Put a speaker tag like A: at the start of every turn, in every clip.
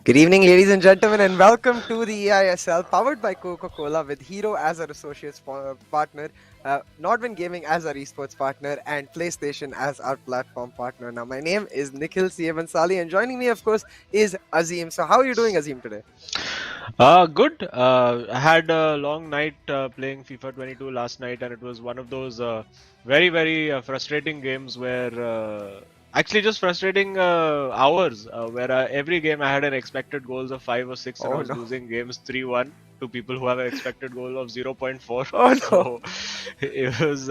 A: Good evening, ladies and gentlemen, and welcome to the eISL powered by Coca-Cola with Hero as our associate partner, Nordwind Gaming as our esports partner, and PlayStation as our platform partner. Now, my name is Nikhil C. Bansali, and joining me, of course, is Azim. So, how are you doing, Azim, today?
B: Good. I had a long night playing FIFA 22 last night, and it was one of those very frustrating games where actually just frustrating hours where every game I had an expected goals of 5 or 6, and I
A: Oh
B: was
A: no!
B: losing games 3-1 to people who have an expected goal of 0.4.
A: Oh no!
B: So it was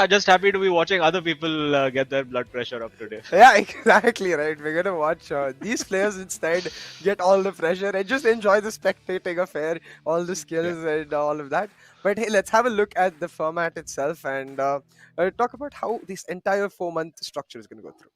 B: just happy to be watching other people get their blood pressure up today.
A: Yeah, exactly right. We're gonna watch these players instead get all the pressure and just enjoy the spectating affair, all the
B: Yeah.
A: skills and all of that. But hey, let's have a look at the format itself and talk about how this entire 4 month structure is gonna go through.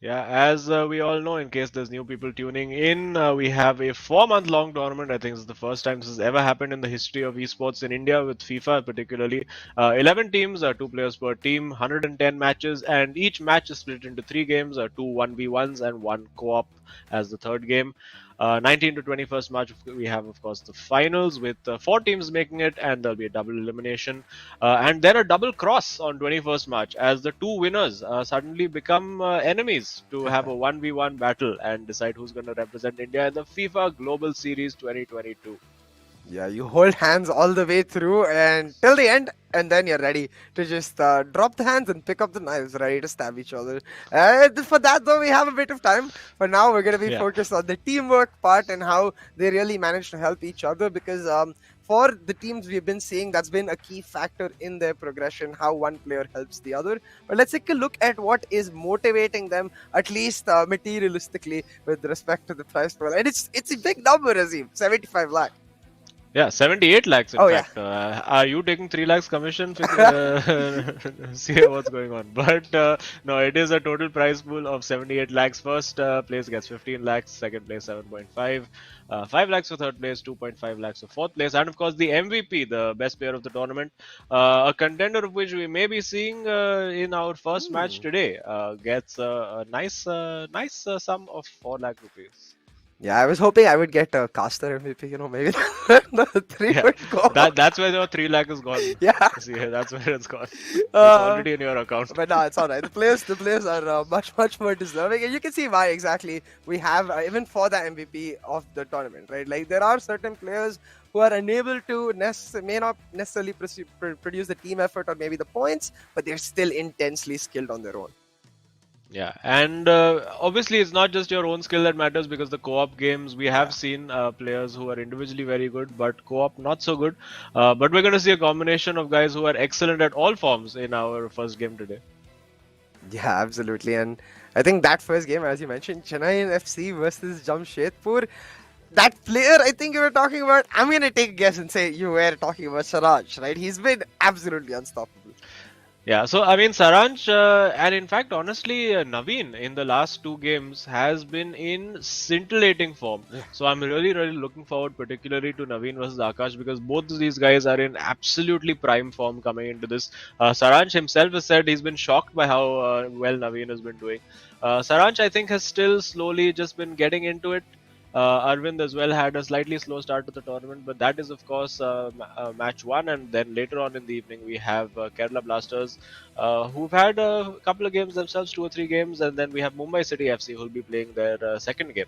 B: Yeah, as we all know, in case there's new people tuning in, we have a 4 month long tournament. I think it's the first time this has ever happened in the history of esports in India, with FIFA particularly. 11 teams, 2 players per team, 110 matches, and each match is split into 3 games, two 1v1s and one co-op as the third game. 19 to 21st March, we have, of course, the finals with 4 teams making it, and there'll be a double elimination. And then a double cross on 21st March as the two winners suddenly become enemies to have a 1v1 battle and decide who's going to represent India in the FIFA Global Series 2022.
A: Yeah, you hold hands all the way through and till the end, and then you're ready to just drop the hands and pick up the knives, ready to stab each other. For that, though, we have a bit of time. For now, we're going to be
B: Yeah.
A: focused on the teamwork part and how they really manage to help each other because for the teams we've been seeing, that's been a key factor in their progression, how one player helps the other. But let's take a look at what is motivating them, at least materialistically, with respect to the prize pool. And it's a big number, Azim, 75 lakh.
B: Yeah, 78 lakhs in
A: Oh, yeah.
B: fact. Are you taking 3 lakhs commission? See what's going on. But no, it is a total prize pool of 78 lakhs. First place gets 15 lakhs, second place 7.5, 5 lakhs for third place, 2.5 lakhs for fourth place, and of course the MVP, the best player of the tournament, a contender of which we may be seeing in our first match today, gets a nice sum of 4 lakh rupees.
A: Yeah, I was hoping I would get a caster MVP, maybe the three
B: Yeah,
A: would go.
B: that's where your 3 lakh is gone.
A: Yeah.
B: See, that's where it's gone. It's
A: Uh,
B: already in your account.
A: but no, it's all right. The players are much more deserving, and you can see why exactly we have even for the MVP of the tournament, right? Like there are certain players who are unable to may not necessarily produce the team effort or maybe the points, but they're still intensely skilled on their own.
B: Yeah, and obviously it's not just your own skill that matters, because the co-op games we have seen players who are individually very good, but co-op not so good. But we're going to see a combination of guys who are excellent at all forms in our first game today.
A: Yeah, absolutely. And I think that first game, as you mentioned, Chennai FC versus Jamshedpur. That player I think you were talking about, I'm going to take a guess and say you were talking about Siraj, right? He's been absolutely unstoppable.
B: Yeah, so I mean Saranj, and in fact, honestly, Naveen in the last 2 games has been in scintillating form.
A: Yeah.
B: So I'm really looking forward, particularly to Naveen versus Akash, because both of these guys are in absolutely prime form coming into this. Saranj himself has said he's been shocked by how well Naveen has been doing. Saranj, I think, has still slowly just been getting into it. Arvind as well had a slightly slow start to the tournament, but that is, of course, match one. And then later on in the evening, we have Kerala Blasters, who've had a couple of games themselves, 2 or 3 games, and then we have Mumbai City FC, who'll be playing their second game.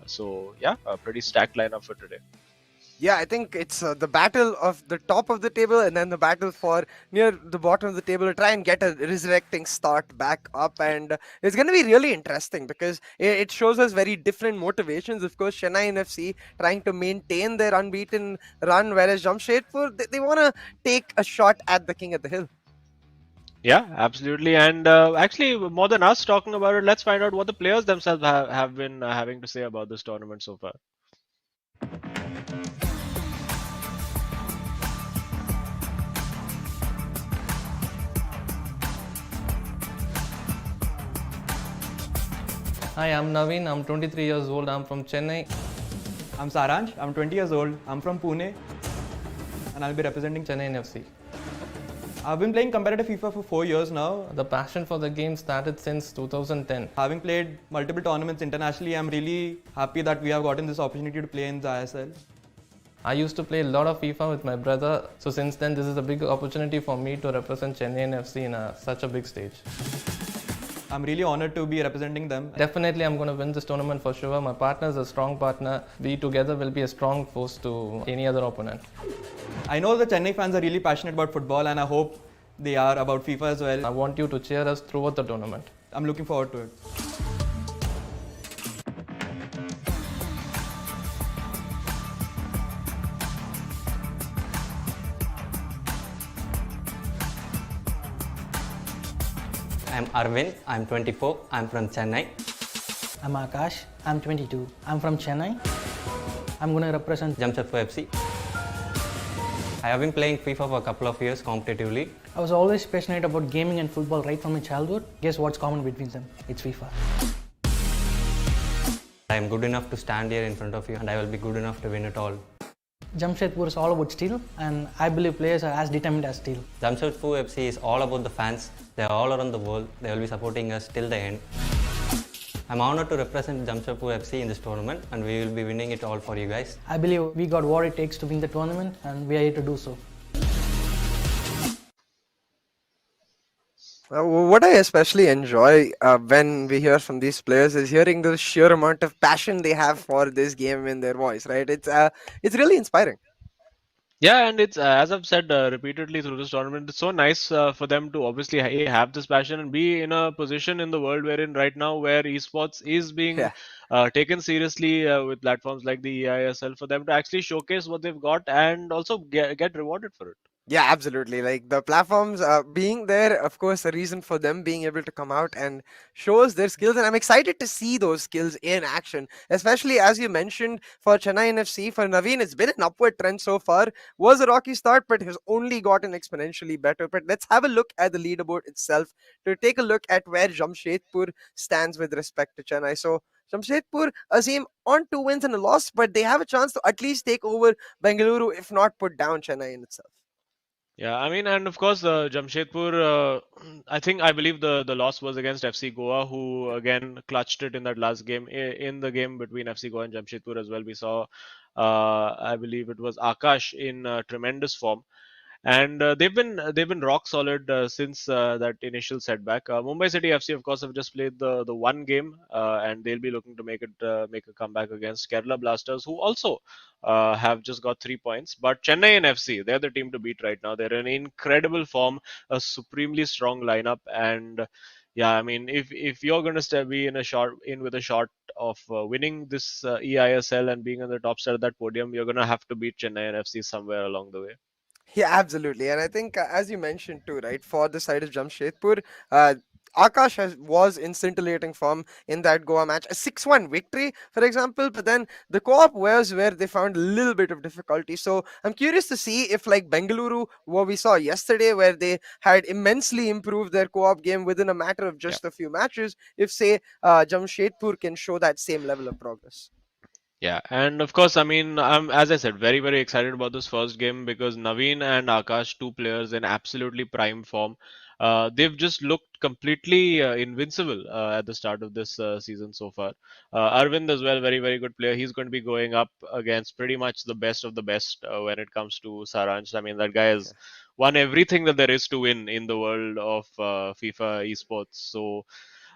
B: So, yeah, a pretty stacked lineup for today.
A: Yeah, I think it's the battle of the top of the table and then the battle for near the bottom of the table to try and get a resurrecting start back up. And it's going to be really interesting because it shows us very different motivations. Of course, Chennai and FC trying to maintain their unbeaten run, whereas Jamshedpur, they want to take a shot at the king of the hill.
B: Yeah, absolutely. And actually, more than us talking about it, let's find out what the players themselves have been having to say about this tournament so far.
C: Hi, I'm Naveen. I'm 23 years old. I'm from Chennai.
D: I'm Saranj. I'm 20 years old. I'm from Pune.
C: And I'll be representing Chennai in FC.
D: I've been playing competitive FIFA for 4 years now.
C: The passion for the game started since 2010.
D: Having played multiple tournaments internationally, I'm really happy that we have gotten this opportunity to play in the ISL.
C: I used to play a lot of FIFA with my brother, so since then this is a big opportunity for me to represent Chennai FC in such a big stage.
D: I'm really honored to be representing them.
C: Definitely I'm going to win this tournament for sure. My partner is a strong partner. We together will be a strong force to any other opponent.
D: I know the Chennai fans are really passionate about football and I hope they are about FIFA as well.
C: I want you to cheer us throughout the tournament.
D: I'm looking forward to it.
E: I'm Arvind, I'm 24, I'm from Chennai.
F: I'm Akash, I'm 22, I'm from Chennai. I'm going to represent
E: Jamshedpur FC. I have been playing FIFA for a couple of years competitively.
F: I was always passionate about gaming and football right from my childhood. Guess what's common between them? It's FIFA.
E: I am good enough to stand here in front of you and I will be good enough to win it all.
F: Jamshedpur is all about steel and I believe players are as determined as steel.
E: Jamshedpur FC is all about the fans. They are all around the world. They will be supporting us till the end. I'm honored to represent Jamshedpur FC in this tournament and we will be winning it all for you guys.
F: I believe we got what it takes to win the tournament and we are here to do so.
A: What I especially enjoy when we hear from these players is hearing the sheer amount of passion they have for this game in their voice, right? It's really inspiring.
B: Yeah, and it's as I've said repeatedly through this tournament, it's so nice for them to obviously have this passion and be in a position in the world we're in right now where esports is being
A: Yeah.
B: taken seriously with platforms like the eISL for them to actually showcase what they've got and also get rewarded for it.
A: Yeah, absolutely. Like the platforms being there, of course, a reason for them being able to come out and shows their skills. And I'm excited to see those skills in action, especially as you mentioned for Chennai NFC. For Naveen, it's been an upward trend so far. Was a rocky start, but has only gotten exponentially better. But let's have a look at the leaderboard itself to take a look at where Jamshedpur stands with respect to Chennai. So Jamshedpur, Azim, on 2 wins and a loss, but they have a chance to at least take over Bengaluru, if not put down Chennai in itself.
B: Yeah, I mean, and of course, Jamshedpur, I believe the loss was against FC Goa, who again clutched it in that last game. In the game between FC Goa and Jamshedpur as well, we saw, I believe it was Akash in tremendous form. And they've been rock solid since that initial setback. Mumbai City FC, of course, have just played the one game, and they'll be looking to make a comeback against Kerala Blasters, who also have just got 3 points. But Chennai and FC, they're the team to beat right now. They're in incredible form, a supremely strong lineup, and yeah, I mean, if you're going to be in with a shot of winning this eISL and being on the top side of that podium, you're going to have to beat Chennai and FC somewhere along the way.
A: Yeah, absolutely. And I think, as you mentioned too, right, for the side of Jamshedpur, Akash was in scintillating form in that Goa match. A 6-1 victory, for example, but then the co-op was where they found a little bit of difficulty. So I'm curious to see if, like Bengaluru, what we saw yesterday, where they had immensely improved their co-op game within a matter of just a few matches, if, say, Jamshedpur can show that same level of progress.
B: Yeah, and of course, I mean, I'm as I said, very, very excited about this first game because Naveen and Akash, two players in absolutely prime form. They've just looked completely invincible at the start of this season so far. Arvind as well, very, very good player. He's going to be going up against pretty much the best of the best when it comes to Saransh. I mean, that guy has won everything that there is to win in the world of FIFA esports. So.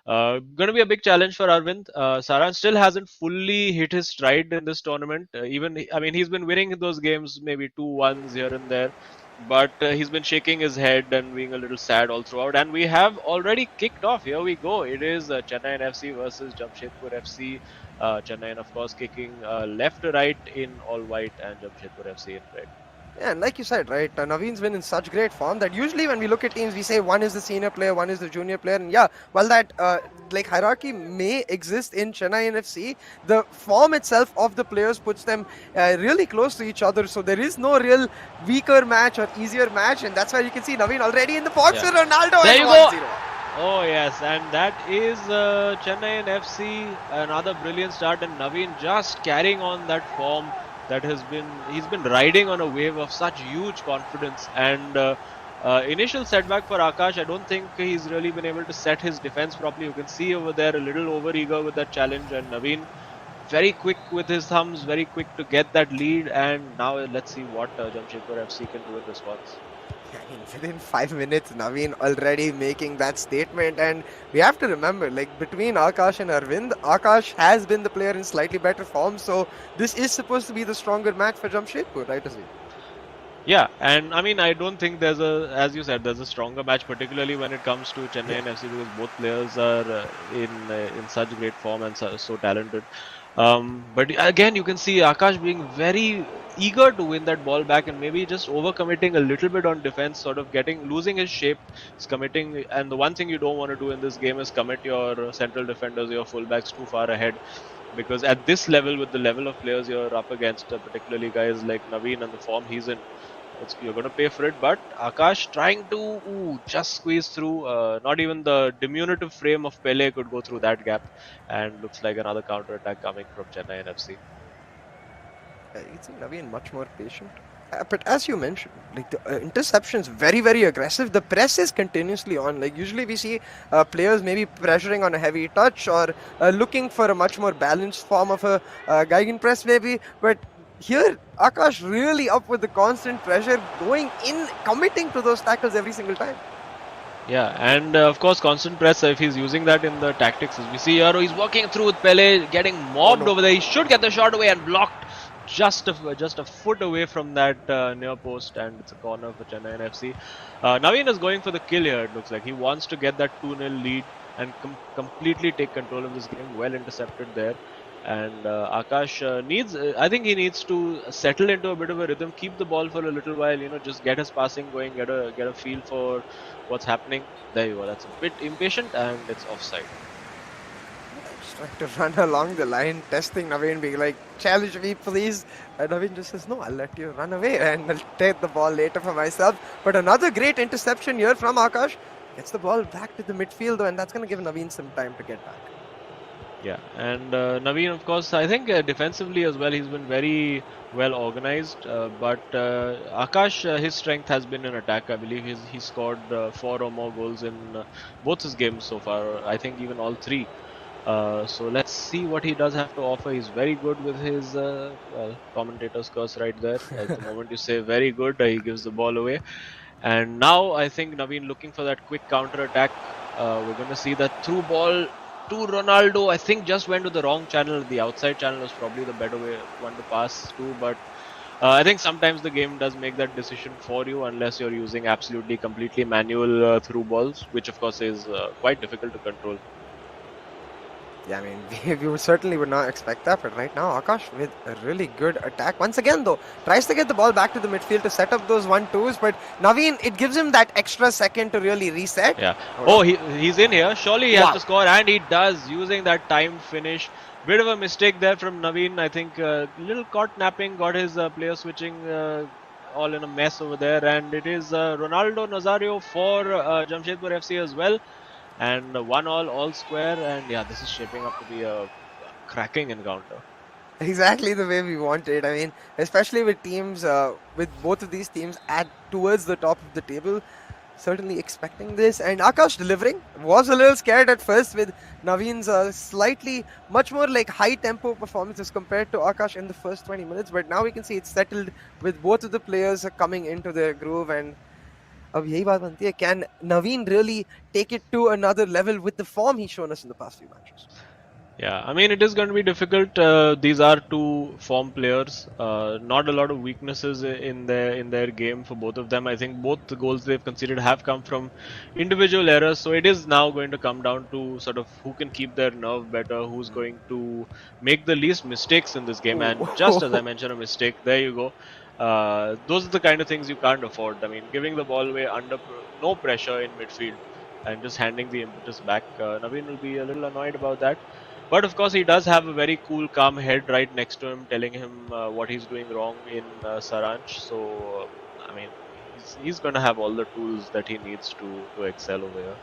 B: Going to be a big challenge for Arvind. Saran still hasn't fully hit his stride in this tournament. I mean, he's been winning those games, maybe 2-1s here and there, but he's been shaking his head and being a little sad all throughout. And we have already kicked off. Here we go. It is Chennai FC versus Jamshedpur FC. Chennai, of course, kicking left to right in all white and Jamshedpur FC in red.
A: Yeah, and like you said, right, Naveen's been in such great form that usually when we look at teams, we say one is the senior player, one is the junior player. And yeah, while that like hierarchy may exist in Chennai NFC, the form itself of the players puts them really close to each other. So there is no real weaker match or easier match. And that's why you can see Naveen already in the box with Ronaldo.
B: There you
A: go.
B: Oh yes, and that is Chennai and FC, another brilliant start, and Naveen just carrying on that form that he's been riding on a wave of such huge confidence, and Initial setback for Akash. I don't think he's really been able to set his defense properly. You can see over there a little over eager with that challenge, and Naveen very quick with his thumbs, very quick to get that lead. And now let's see what Jamshedpur FC can do in response.
A: I mean, within 5 minutes, Naveen already making that statement, and we have to remember, like between Akash and Arvind, Akash has been the player in slightly better form, so this is supposed to be the stronger match for Jamshedpur, right, Azim?
B: Yeah, and I mean, I don't think there's a, as you said, there's a stronger match, particularly when it comes to Chennai and FC, because both players are in such great form and so talented. But again, you can see Akash being very eager to win that ball back and maybe just overcommitting a little bit on defense, sort of losing his shape. He's committing, and the one thing you don't want to do in this game is commit your central defenders, your fullbacks too far ahead. Because at this level, with the level of players you're up against, particularly guys like Naveen and the form he's in, you're going to pay for it. But Akash trying to just squeeze through. Not even the diminutive frame of Pele could go through that gap. And looks like another counter attack coming from Chennai and FC.
A: You can see Naveen much more patient. But as you mentioned, like the interceptions very, very aggressive. The press is continuously on. Like usually we see players maybe pressuring on a heavy touch or looking for a much more balanced form of a Geigen press maybe. But here, Akash really up with the constant pressure, going in, committing to those tackles every single time.
B: Yeah, and of course, constant press, if he's using that in the tactics, as we see here, he's walking through with Pele, getting mobbed over there. He should get the shot away and blocked just a foot away from that near post, and it's a corner for Chennai and FC. Naveen is going for the kill here, it looks like. He wants to get that 2-0 lead and completely take control of this game. Well intercepted there. And Akash needs, I think he needs to settle into a bit of a rhythm, keep the ball for a little while, just get his passing going, get a feel for what's happening. There you go. That's a bit impatient, and it's offside.
A: Just trying to run along the line, testing Naveen, being like, challenge me, please. And Naveen just says, no, I'll let you run away and I'll take the ball later for myself. But another great interception here from Akash. Gets the ball back to the midfield, though, and that's going to give Naveen some time to get back.
B: Yeah, and Naveen, of course, I think defensively as well, he's been very well organized. But Akash, his strength has been in attack. I believe he scored 4 or more goals in both his games so far. I think even all 3. So let's see what he does have to offer. He's very good with his commentator's curse right there. At the moment you say very good, he gives the ball away. And now I think Naveen looking for that quick counter attack. We're going to see that through ball to Ronaldo. I think just went to the wrong channel. The outside channel was probably the better one to pass to. But I think sometimes the game does make that decision for you unless you're using absolutely completely manual through balls, which of course is quite difficult to control.
A: Yeah, I mean, we certainly would not expect that, but right now, Akash with a really good attack. Once again, though, tries to get the ball back to the midfield to set up those 1-2s, but Naveen, it gives him that extra second to really reset.
B: Yeah. Oh, he's in here. Surely he has to score, and he does, using that timed finish. Bit of a mistake there from Naveen. I think little caught napping, got his player switching all in a mess over there, and it is Ronaldo Nazario for Jamshedpur FC as well. And 1-1 all square, and yeah, this is shaping up to be a cracking encounter.
A: Exactly the way we wanted. I mean, especially with teams, with both of these teams towards the top of the table, certainly expecting this. And Akash delivering. Was a little scared at first with Naveen's slightly much more like high tempo performances compared to Akash in the first 20 minutes. But now we can see it's settled with both of the players coming into their groove, and अब यही बात बनती है, can Naveen really take it to another level with the form he's shown us in the past few matches?
B: Yeah, I mean, it is going to be difficult. These are 2 form players. Not a lot of weaknesses in their game for both of them. I think both the goals they've conceded have come from individual errors. So it is now going to come down to sort of who can keep their nerve better, who's going to make the least mistakes in this game. And just as I mentioned, a mistake, there you go. Those are the kind of things you can't afford. I mean, giving the ball away under no pressure in midfield and just handing the impetus back. Naveen will be a little annoyed about that. But of course, he does have a very cool, calm head right next to him, telling him what he's doing wrong in Saranch. So, I mean, he's going to have all the tools that he needs to excel over here.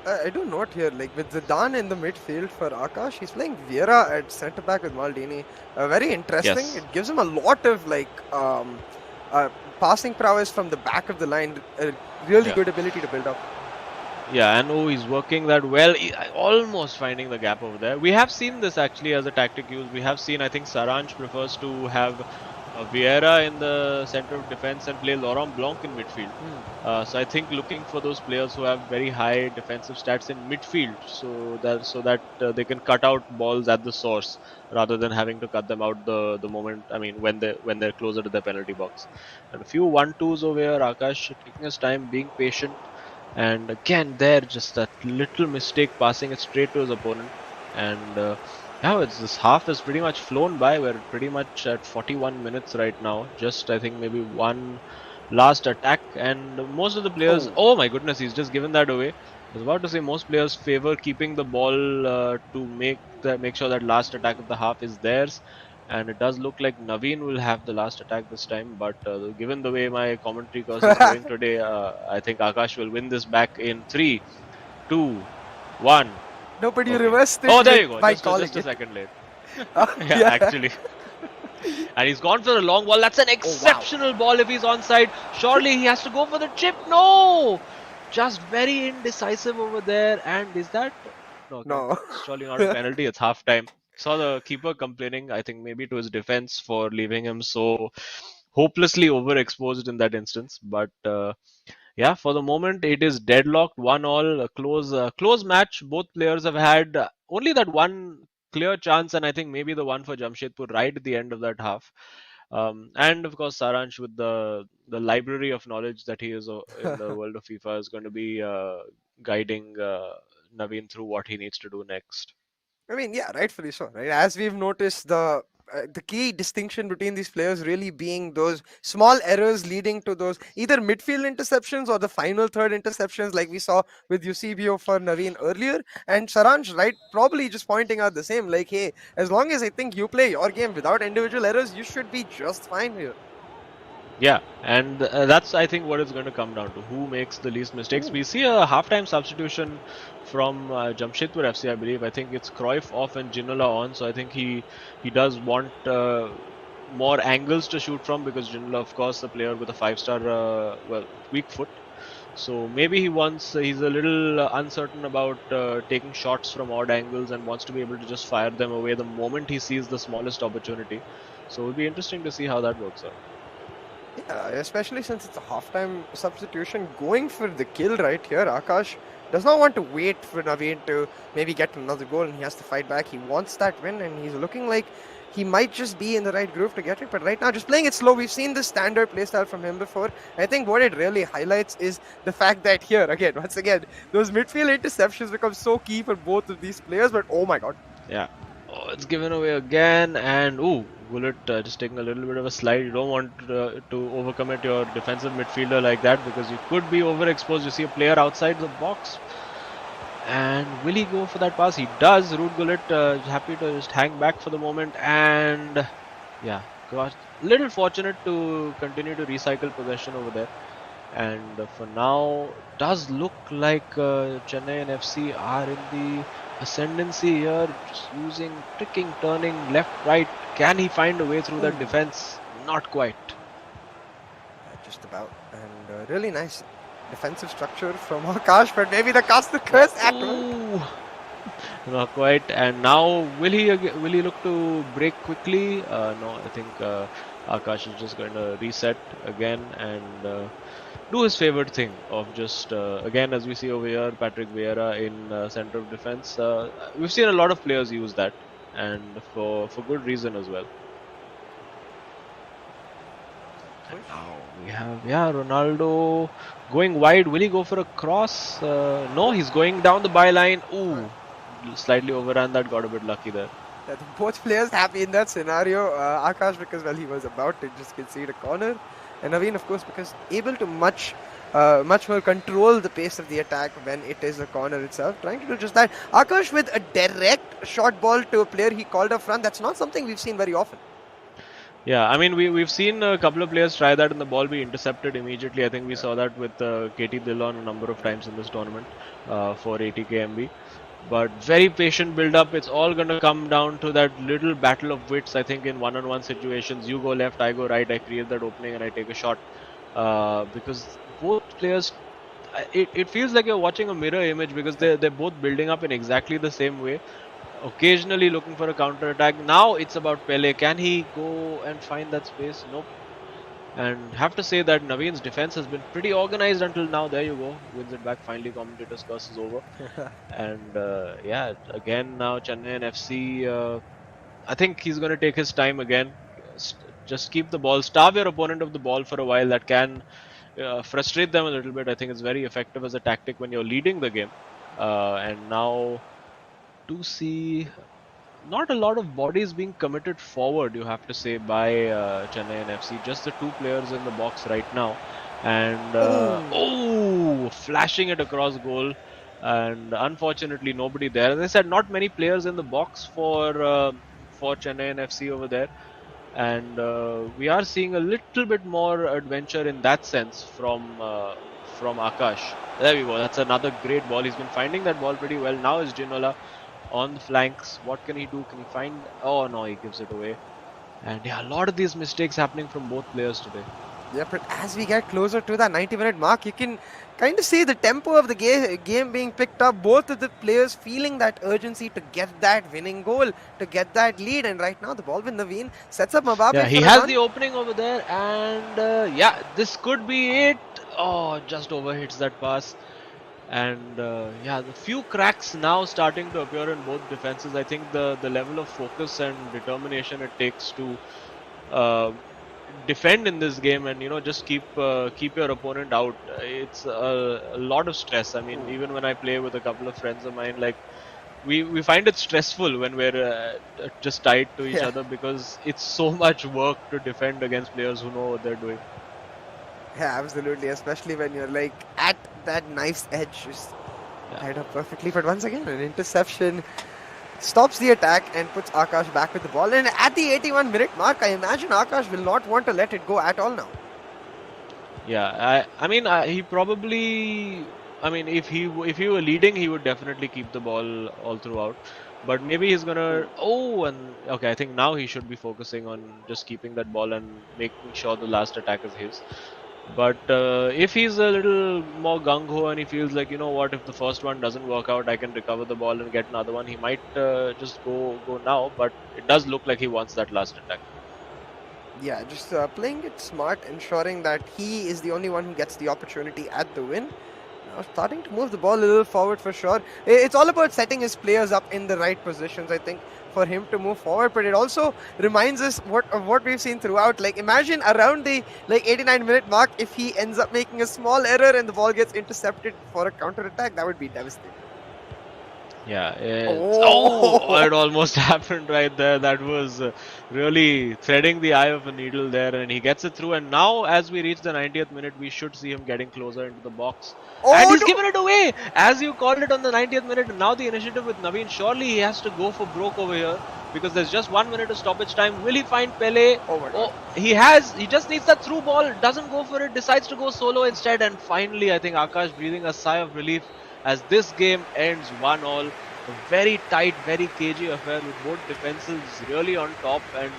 A: I do note here, like with Zidane in the midfield for Akash, he's playing Vieira at centre back with Maldini. Very interesting.
B: Yes.
A: It gives him a lot of like passing prowess from the back of the line, a really
B: Yeah.
A: good ability to build up.
B: Yeah, and he's working that well, almost finding the gap over there. We have seen this actually as a tactic used. We have seen, I think Saranj prefers to have Vieira in the center of defense and play Laurent Blanc in midfield. So I think looking for those players who have very high defensive stats in midfield, so that they can cut out balls at the source rather than having to cut them out the moment. I mean, when they're closer to the penalty box. And a few 1-2s over here. Akash taking his time, being patient. And again, there, just that little mistake, passing it straight to his opponent. And now this half is pretty much flown by. We're pretty much at 41 minutes right now. Just, I think, maybe one last attack. And most of the players, oh my goodness, he's just given that away. I was about to say most players favor keeping the ball to make sure that last attack of the half is theirs. And it does look like Naveen will have the last attack this time, but given the way my commentary curse is going today, I think Akash will win this back in 3, 2, 1.
A: No, but you
B: Okay.
A: reversed it
B: Oh, there you go.
A: by
B: Just
A: calling
B: a
A: it.
B: second late.
A: Yeah.
B: Yeah, actually. And he's gone for a long ball. That's an exceptional ball if he's onside. Surely he has to go for the chip. No! Just very indecisive over there. And is that...
A: No.
B: Surely not a penalty. It's half time. Saw the keeper complaining, I think maybe to his defense for leaving him so hopelessly overexposed in that instance. But yeah, for the moment it is deadlocked, 1-1, a close match. Both players have had only that one clear chance, and I think maybe the one for Jamshedpur right at the end of that half. And of course, Saransh, with the library of knowledge that he is in the world of FIFA, is going to be guiding Naveen through what he needs to do next.
A: I mean, yeah, rightfully so, right? As we've noticed, the key distinction between these players really being those small errors leading to those either midfield interceptions or the final third interceptions, like we saw with Eusebio for Naveen earlier, and Saranj, right, probably just pointing out the same, like, hey, as long as I think you play your game without individual errors, you should be just fine here.
B: Yeah, and that's, I think, what it's going to come down to. Who makes the least mistakes? We see a halftime substitution from Jamshedpur FC, I believe. I think it's Cruyff off and Ginola on. So I think he does want more angles to shoot from, because Ginola, of course, a player with a 5-star, weak foot. So maybe he's a little uncertain about taking shots from odd angles and wants to be able to just fire them away the moment he sees the smallest opportunity. So it'll be interesting to see how that works out.
A: Yeah, especially since it's a halftime substitution, going for the kill right here. Akash does not want to wait for Naveen to maybe get another goal and he has to fight back. He wants that win and he's looking like he might just be in the right groove to get it. But right now, just playing it slow, we've seen this standard playstyle from him before. I think what it really highlights is the fact that here, again, once again, those midfield interceptions become so key for both of these players. But oh my god.
B: Yeah. Oh, it's given away again, and Gullit just taking a little bit of a slide. You don't want to overcommit your defensive midfielder like that, because you could be overexposed. You see a player outside the box, and will he go for that pass? He does. Ruud Gullit happy to just hang back for the moment, and yeah, got little fortunate to continue to recycle possession over there. And for now, does look like Chennai and FC are in the ascendancy here, just using tricking, turning left, right. Can he find a way through that defense? Not quite.
A: Just about. And really nice defensive structure from Akash, but maybe the caster curse act.
B: Not quite. And now will he look to break quickly? No, I think Akash is just going to reset again and do his favorite thing of just again, as we see over here, Patrick Vieira in center of defense. We've seen a lot of players use that, and for good reason as well. And now we have Ronaldo going wide. Will he go for a cross? No, he's going down the byline. Ooh, slightly overran that. Got a bit lucky there.
A: I think both players happy in that scenario. Akash because he was about to just concede a corner, and Naveen of course because able to much more control the pace of the attack when it is a corner itself, trying to do just that. Akash with a direct short ball to a player he called up front. That's not something we've seen very often.
B: Yeah, I mean we've seen a couple of players try that and the ball be intercepted immediately. I think we saw that with KT Dillon a number of times in this tournament for 80 KMB. But very patient build up. It's all going to come down to that little battle of wits. I think in one-on-one situations, you go left, I go right, I create that opening and I take a shot. Because both players, it feels like you're watching a mirror image because they're both building up in exactly the same way. Occasionally looking for a counter attack. Now it's about Pele. Can he go and find that space? Nope. And have to say that Naveen's defense has been pretty organized until now. There you go, wins it back. Finally, commentator's curse is over. And yeah, again now Chennai and FC. I think he's going to take his time again. Just keep the ball, starve your opponent of the ball for a while. That can frustrate them a little bit. I think it's very effective as a tactic when you're leading the game. And now to see not a lot of bodies being committed forward, you have to say, by Chennai and FC. Just the two players in the box right now. And flashing it across goal. And unfortunately, nobody there. As I said, not many players in the box for Chennai and FC over there. And we are seeing a little bit more adventure in that sense from Akash. There we go. That's another great ball. He's been finding that ball pretty well. Now is Ginola on the flanks. What can he do? Can he find? Oh no, he gives it away. And yeah, a lot of these mistakes happening from both players today.
A: Yeah, but as we get closer to that 90-minute mark, you can kind of see the tempo of the game being picked up. Both of the players feeling that urgency to get that winning goal, to get that lead. And right now, the ball with Naveen sets up Mbappe.
B: Yeah, he
A: for a
B: has
A: run.
B: the opening over there, and yeah, this could be it. Oh, just overhits that pass. And yeah, the few cracks now starting to appear in both defenses. I think the level of focus and determination it takes to defend in this game, and just keep your opponent out. It's a lot of stress. I mean, even when I play with a couple of friends of mine, like we find it stressful when we're just tied to each other because it's so much work to defend against players who know what they're doing.
A: Yeah, absolutely. Especially when you're like at that knife's edge, just tied up perfectly. But once again, an interception stops the attack and puts Akash back with the ball. And at the 81-minute mark, I imagine Akash will not want to let it go at all now.
B: Yeah, I mean, he probably. I mean, if he were leading, he would definitely keep the ball all throughout. But maybe he's gonna. Oh, and okay, I think now he should be focusing on just keeping that ball and making sure the last attack is his. But if he's a little more gung ho and he feels like, you know what, if the first one doesn't work out, I can recover the ball and get another one, he might just go now. But it does look like he wants that last attack.
A: Yeah, just playing it smart, ensuring that he is the only one who gets the opportunity at the win. Now starting to move the ball a little forward for sure. It's all about setting his players up in the right positions, I think, for him to move forward. But it also reminds us of what we've seen throughout. Like imagine around the 89-minute mark, if he ends up making a small error and the ball gets intercepted for a counter attack, that would be devastating.
B: Yeah, it almost happened right there. That was really threading the eye of a needle there, and he gets it through. And now, as we reach the 90th minute, we should see him getting closer into the box. And he's given it away, as you called it on the 90th minute. And now the initiative with Naveen. Surely he has to go for broke over here because there's just 1 minute of stoppage time. Will he find Pele? He has. He just needs that through ball. Doesn't go for it. Decides to go solo instead. And finally, I think Akash breathing a sigh of relief as this game ends 1-1. A very tight, very cagey affair with both defenses really on top. And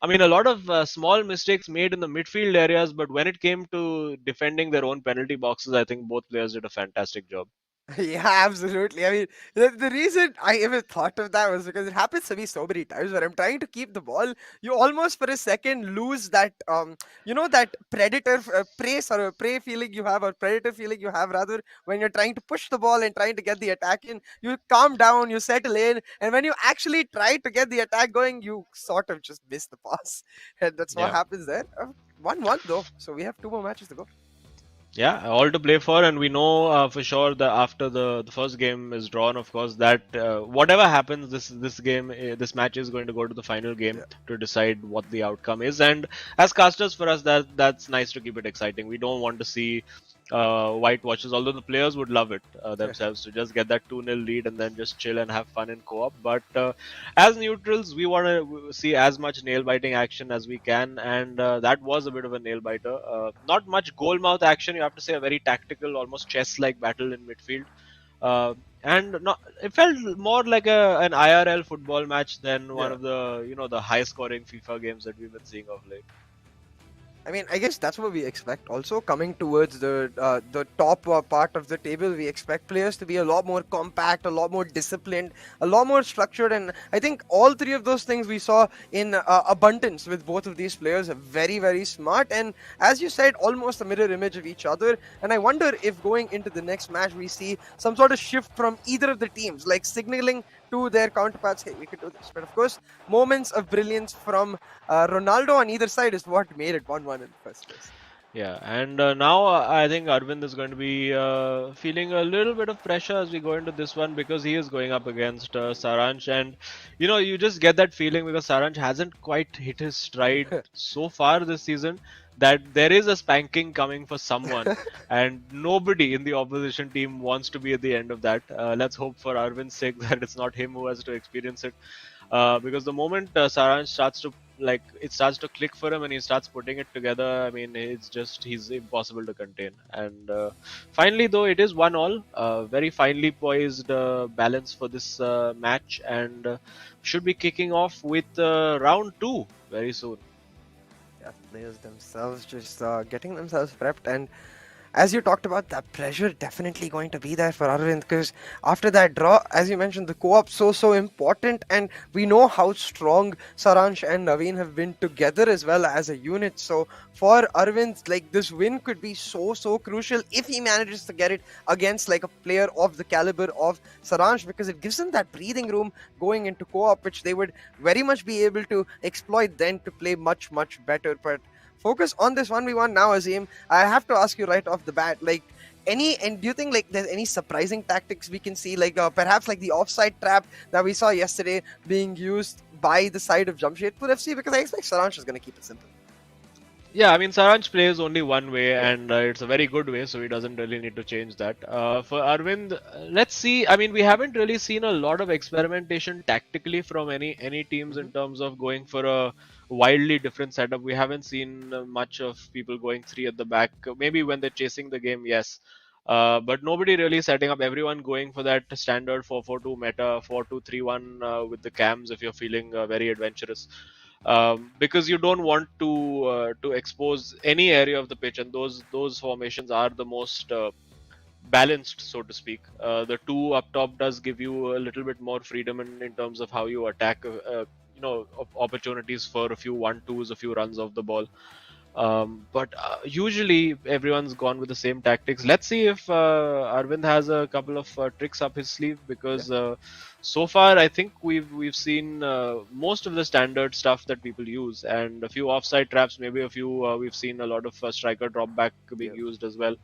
B: I mean, a lot of small mistakes made in the midfield areas, but when it came to defending their own penalty boxes, I think both players did a fantastic job.
A: Yeah, absolutely. I mean, the reason I even thought of that was because it happens to me so many times where I'm trying to keep the ball. You almost for a second lose that, that predator prey feeling you have, or predator feeling you have rather, when you're trying to push the ball and trying to get the attack in. You calm down, you settle in, and when you actually try to get the attack going, you sort of just miss the pass. And that's what happens there. 1-1 though, so we have 2 more matches to go.
B: Yeah, all to play for, and we know for sure that after the first game is drawn, of course, that whatever happens, this match is going to go to the final game to decide what the outcome is. And as casters, for us, that's nice to keep it exciting. We don't want to see whitewashes, although the players would love it themselves to just get that 2-0 lead and then just chill and have fun in co-op. But as neutrals, we want to see as much nail-biting action as we can, and that was a bit of a nail-biter. Not much goal-mouth action, you have to say, a very tactical, almost chess-like battle in midfield. and not, it felt more like an IRL football match than one
A: Yeah.
B: of the the high scoring FIFA games that we've been seeing of late.
A: I mean, I guess that's what we expect. Also, coming towards the top part of the table, we expect players to be a lot more compact, a lot more disciplined, a lot more structured, and I think all three of those things we saw in abundance with both of these players. Are very, very smart, and as you said, almost a mirror image of each other. And I wonder if going into the next match, we see some sort of shift from either of the teams, like signaling to their counterparts, "Hey, we could do this." But of course, moments of brilliance from Ronaldo on either side is what made it 1-1 in the first place.
B: Yeah, and now I think Arvind is going to be feeling a little bit of pressure as we go into this one because he is going up against Saransh, and you just get that feeling because Saransh hasn't quite hit his stride so far this season that there is a spanking coming for someone, and nobody in the opposition team wants to be at the end of that. Let's hope for Arvind's sake that it's not him who has to experience it. Because the moment Saransh starts to it starts to click for him and he starts putting it together, I mean, he's impossible to contain. And finally, though, it is 1-1. Very finely poised balance for this match, and should be kicking off with round 2 very soon.
A: Yeah, players themselves just getting themselves prepped, and as you talked about, that pressure definitely going to be there for Arvind because after that draw, as you mentioned, the co-op so important, and we know how strong Saransh and Naveen have been together as well as a unit. So for Arvind, like, this win could be so crucial if he manages to get it against like a player of the caliber of Saransh, because it gives him that breathing room going into co-op, which they would very much be able to exploit then to play much better. But focus on this 1v1 now, Azim. I have to ask you right off the bat, like, and do you think like there's any surprising tactics we can see, like perhaps like the offside trap that we saw yesterday being used by the side of Jamshedpur FC? Because I expect Saransh is going to keep it simple.
B: Yeah, I mean, Saransh plays only one way, and it's a very good way, so he doesn't really need to change that. For Arvind, let's see. I mean, we haven't really seen a lot of experimentation tactically from any teams in terms of going for a wildly different setup. We haven't seen much of people going three at the back. Maybe when they're chasing the game, yes. But nobody really setting up. Everyone going for that standard 4-4-2 meta, 4-2-3-1 with the cams if you're feeling very adventurous. Because you don't want to expose any area of the pitch, and those formations are the most balanced, so to speak. The two up top does give you a little bit more freedom in terms of how you attack, opportunities for a few 1-2s, a few runs of the ball. But usually everyone's gone with the same tactics. Let's see if Arvind has a couple of tricks up his sleeve, because so far I think we've seen most of the standard stuff that people use, and a few offside traps, maybe a few we've seen a lot of striker drop back being used as well.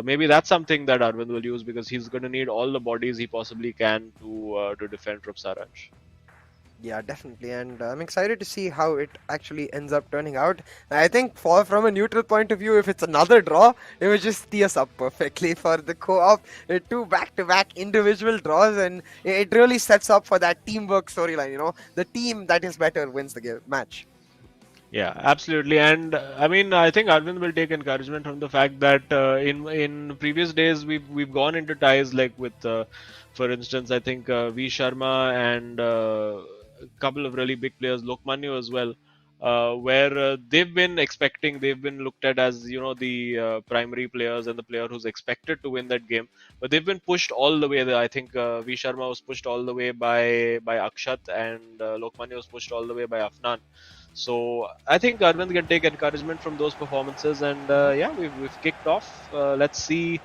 B: Maybe that's something that Arvind will use, because he's going to need all the bodies he possibly can to defend from Saransh.
A: Yeah, definitely, and I'm excited to see how it actually ends up turning out. I think from a neutral point of view, if it's another draw, it would just tee us up perfectly for the co-op. Two back-to-back individual draws, and it really sets up for that teamwork storyline. The team that is better wins the match.
B: Yeah, absolutely, and I mean, I think Arvind will take encouragement from the fact that in previous days we've gone into ties like with, for instance, I think V Sharma and a couple of really big players, Lokmanya as well, where they've been looked at as the primary players and the player who's expected to win that game, but they've been pushed all the way there. I think V Sharma was pushed all the way by Akshat, and Lokmanya was pushed all the way by Afnan. So I think Arvind can take encouragement from those performances, and yeah, we've kicked off. Let's see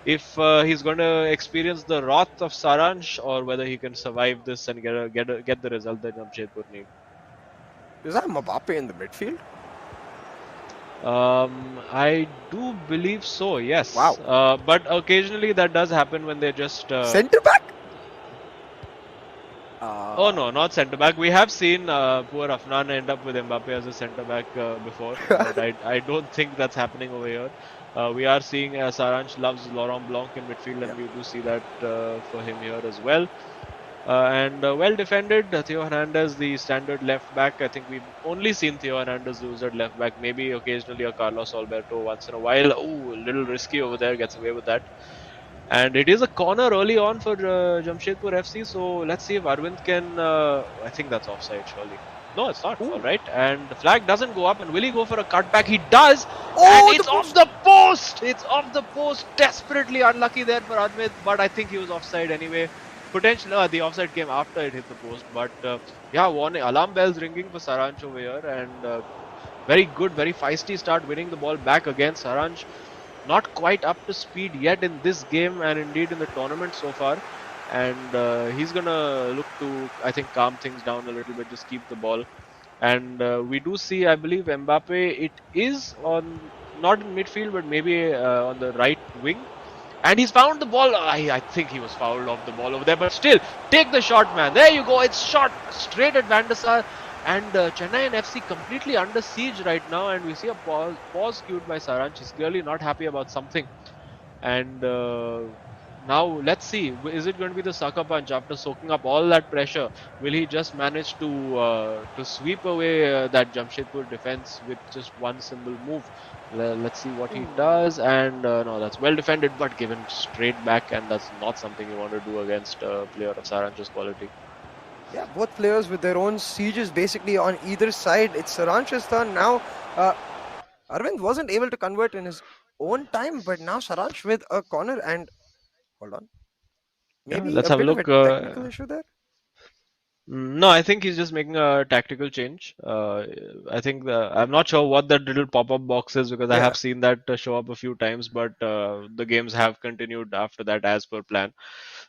B: if he's going to experience the wrath of Saransh, or whether he can survive this and get the result that Jamshedpur need.
A: Is that Mbappe in the midfield?
B: I do believe so. Yes.
A: Wow.
B: But occasionally that does happen when they just
A: Centre back?
B: Oh no, not centre back. We have seen poor Afnan end up with Mbappe as a centre back before, but I don't think that's happening over here. We are seeing Saransh loves Laurent Blanc in midfield, and we do see that for him here as well. And well defended, Theo Hernandez, the standard left back. I think we've only seen Theo Hernandez lose at left back, maybe occasionally a Carlos Alberto once in a while. Oh, a little risky over there, gets away with that. And it is a corner early on for Jamshedpur FC. So let's see if Arvind can. I think that's offside, surely. No, it's not. All right. And the flag doesn't go up. And will he go for a cutback? He does. And
A: Oh, the
B: it's off
A: post!
B: the post. It's off the post. Desperately unlucky there for Arvind. But I think he was offside anyway. Potentially, the offside came after it hit the post. But yeah, warning. Alarm bells ringing for Saranch over here. And very good, very feisty start, winning the ball back again. Saranch not quite up to speed yet in this game and indeed in the tournament so far. And he's gonna look to, I think, calm things down a little bit, just keep the ball. And we do see, I believe, Mbappe. It is on not in midfield, but maybe on the right wing. And he's found the ball. I think he was fouled off the ball over there, but still, take the shot, man. There you go. It's shot straight at Van der Sar. And Chennai and FC completely under siege right now. And we see a pause cued by Saranch. He's clearly not happy about something. And now let's see. Is it going to be the sucker punch after soaking up all that pressure? Will he just manage to sweep away that Jamshedpur defense with just one simple move? Let's see what he does. And no, that's well defended, but given straight back, and that's not something you want to do against a player of Saranch's quality.
A: Yeah, both players with their own sieges basically on either side. It's Saranch's turn now. Arvind wasn't able to convert in his own time, but now Saranch with a corner and hold on.
B: Yeah,
A: Maybe
B: let's
A: a
B: have a
A: bit of a
B: look.
A: technical issue there.
B: No, I think he's just making a tactical change. I think I'm not sure what that little pop-up box is because I
A: Yeah.
B: have seen that show up a few times, but the games have continued after that as per plan.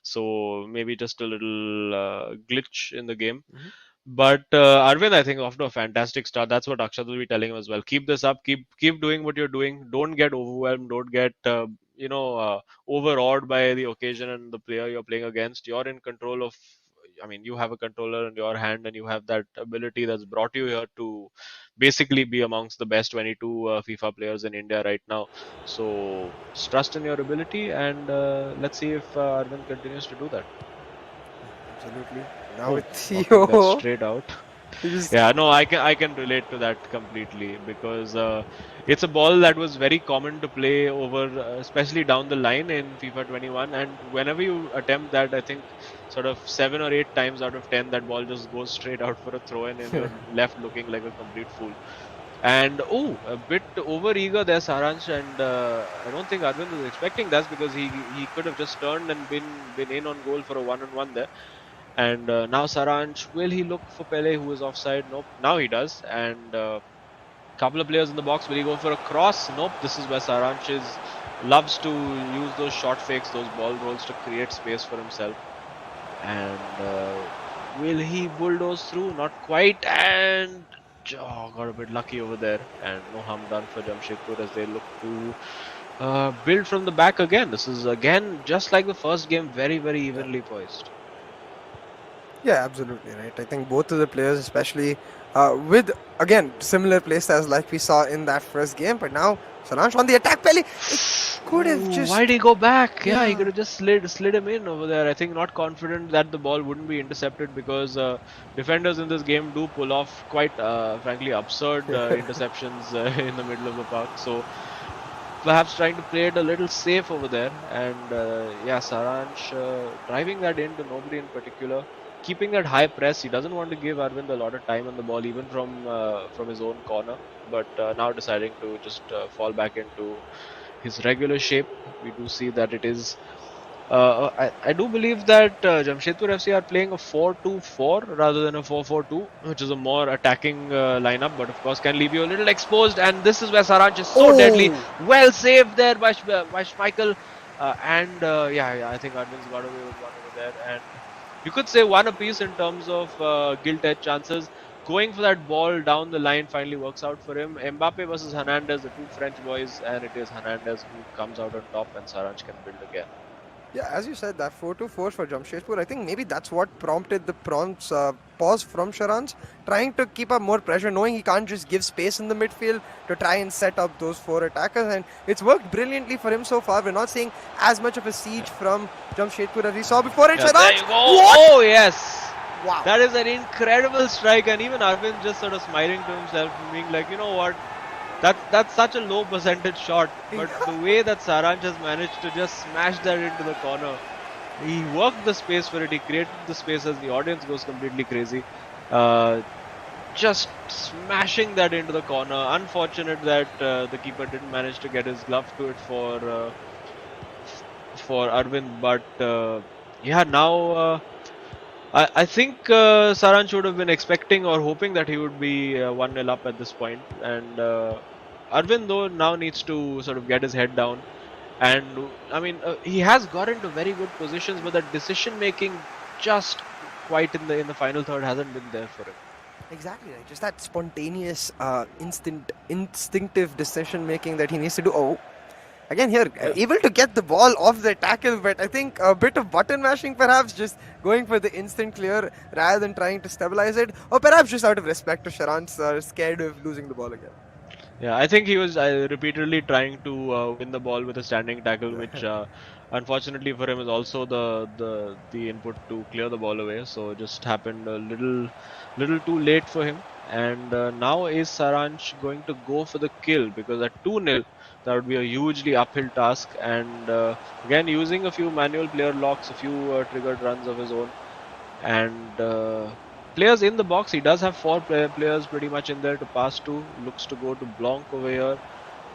B: So maybe just a little glitch in the game. But Arvind, I think, off to a fantastic start. That's what Akshat will be telling him as well. Keep this up. Keep doing what you're doing. Don't get overwhelmed. Don't get overawed by the occasion and the player you're playing against. You're in control of. I mean, you have a controller in your hand, and you have that ability that's brought you here to basically be amongst the best 22 FIFA players in India right now. So trust in your ability, and let's see if Arvind continues to do that.
A: Absolutely. Now
B: Oh,
A: with
B: knocking that
A: Theo.
B: straight out.
A: He just
B: Yeah, no, I can relate to that completely because it's a ball that was very common to play over, especially down the line in FIFA 21. And whenever you attempt that, I think sort of 7 or 8 times out of 10, that ball just goes straight out for a throw in, and you're left looking like a complete fool. And a bit over eager there, Saranch, and I don't think Arvind was expecting that because he could have just turned and been in on goal for a one-on-one there. And now Saranch, will he look for Pele, who is offside? Nope. Now he does. And couple of players in the box. Will he go for a cross? Nope. This is where Saranch loves to use those short fakes, those ball rolls to create space for himself. And will he bulldoze through? Not quite. And got a bit lucky over there. And no harm done for Jamshedpur as they look to build from the back again. This is again just like the first game, very, very evenly poised.
A: Yeah, absolutely right. I think both of the players, especially with again similar playstyles like we saw in that first game, but now Saranch on the attack. Pele, it could have just.
B: Why did he go back? Yeah, he
A: Yeah.
B: could have just slid him in over there. I think not confident that the ball wouldn't be intercepted because defenders in this game do pull off quite frankly absurd interceptions in the middle of the park. So perhaps trying to play it a little safe over there. And yeah, Saranch driving that into nobody in particular. Keeping that high press, he doesn't want to give Arvind a lot of time on the ball, even from his own corner. But now deciding to just fall back into his regular shape. We do see that it is. I do believe that Jamshedpur FC are playing a 4-2-4 rather than a 4-4-2, which is a more attacking lineup, but of course can leave you a little exposed. And this is where Saranch is so deadly. Well saved there by Schmeichel. Yeah, I think Arvind's got away with one over there. And you could say one apiece in terms of gilt-edge chances. Going for that ball down the line finally works out for him. Mbappe versus Hernandez, the two French boys, and it is Hernandez who comes out on top, and Saranch can build again.
A: Yeah, as you said, that 4-2-4 for Jamshedpur, I think maybe that's what prompted the pause from Saranch, trying to keep up more pressure, knowing he can't just give space in the midfield to try and set up those four attackers, and it's worked brilliantly for him so far. We're not seeing as much of a siege from Jamshedpur as we saw before. And
B: Yeah,
A: Saranch,
B: there you go.
A: what?
B: Oh yes,
A: Wow.
B: that is an incredible strike, and even Arvind just sort of smiling to himself, being like, you know what, That's such a low percentage shot, but the way that Saransh has managed to just smash that into the corner, he worked the space for it. He created the space as the audience goes completely crazy. Just smashing that into the corner. Unfortunate that the keeper didn't manage to get his glove to it for Arvind, but yeah, now I think Saran should have been expecting or hoping that he would be 1-0 up at this point, and Arvind though now needs to sort of get his head down. And I mean, he has got into very good positions, but the decision making just quite in the final third hasn't been there for him.
A: Exactly right. Just that spontaneous, instinctive decision making that he needs to do. Oh, again here, able to get the ball off the tackle, but I think a bit of button mashing perhaps, just going for the instant clear rather than trying to stabilize it, or perhaps just out of respect to Sharan's scared of losing the ball again.
B: Yeah, I think he was repeatedly trying to win the ball with a standing tackle, which unfortunately for him is also the input to clear the ball away. So it just happened a little too late for him. And now is Saransh going to go for the kill, because at 2-0 that would be a hugely uphill task. And again, using a few manual player locks, a few triggered runs of his own, and players in the box. He does have four players pretty much in there to pass to. Looks to go to Blanc over here.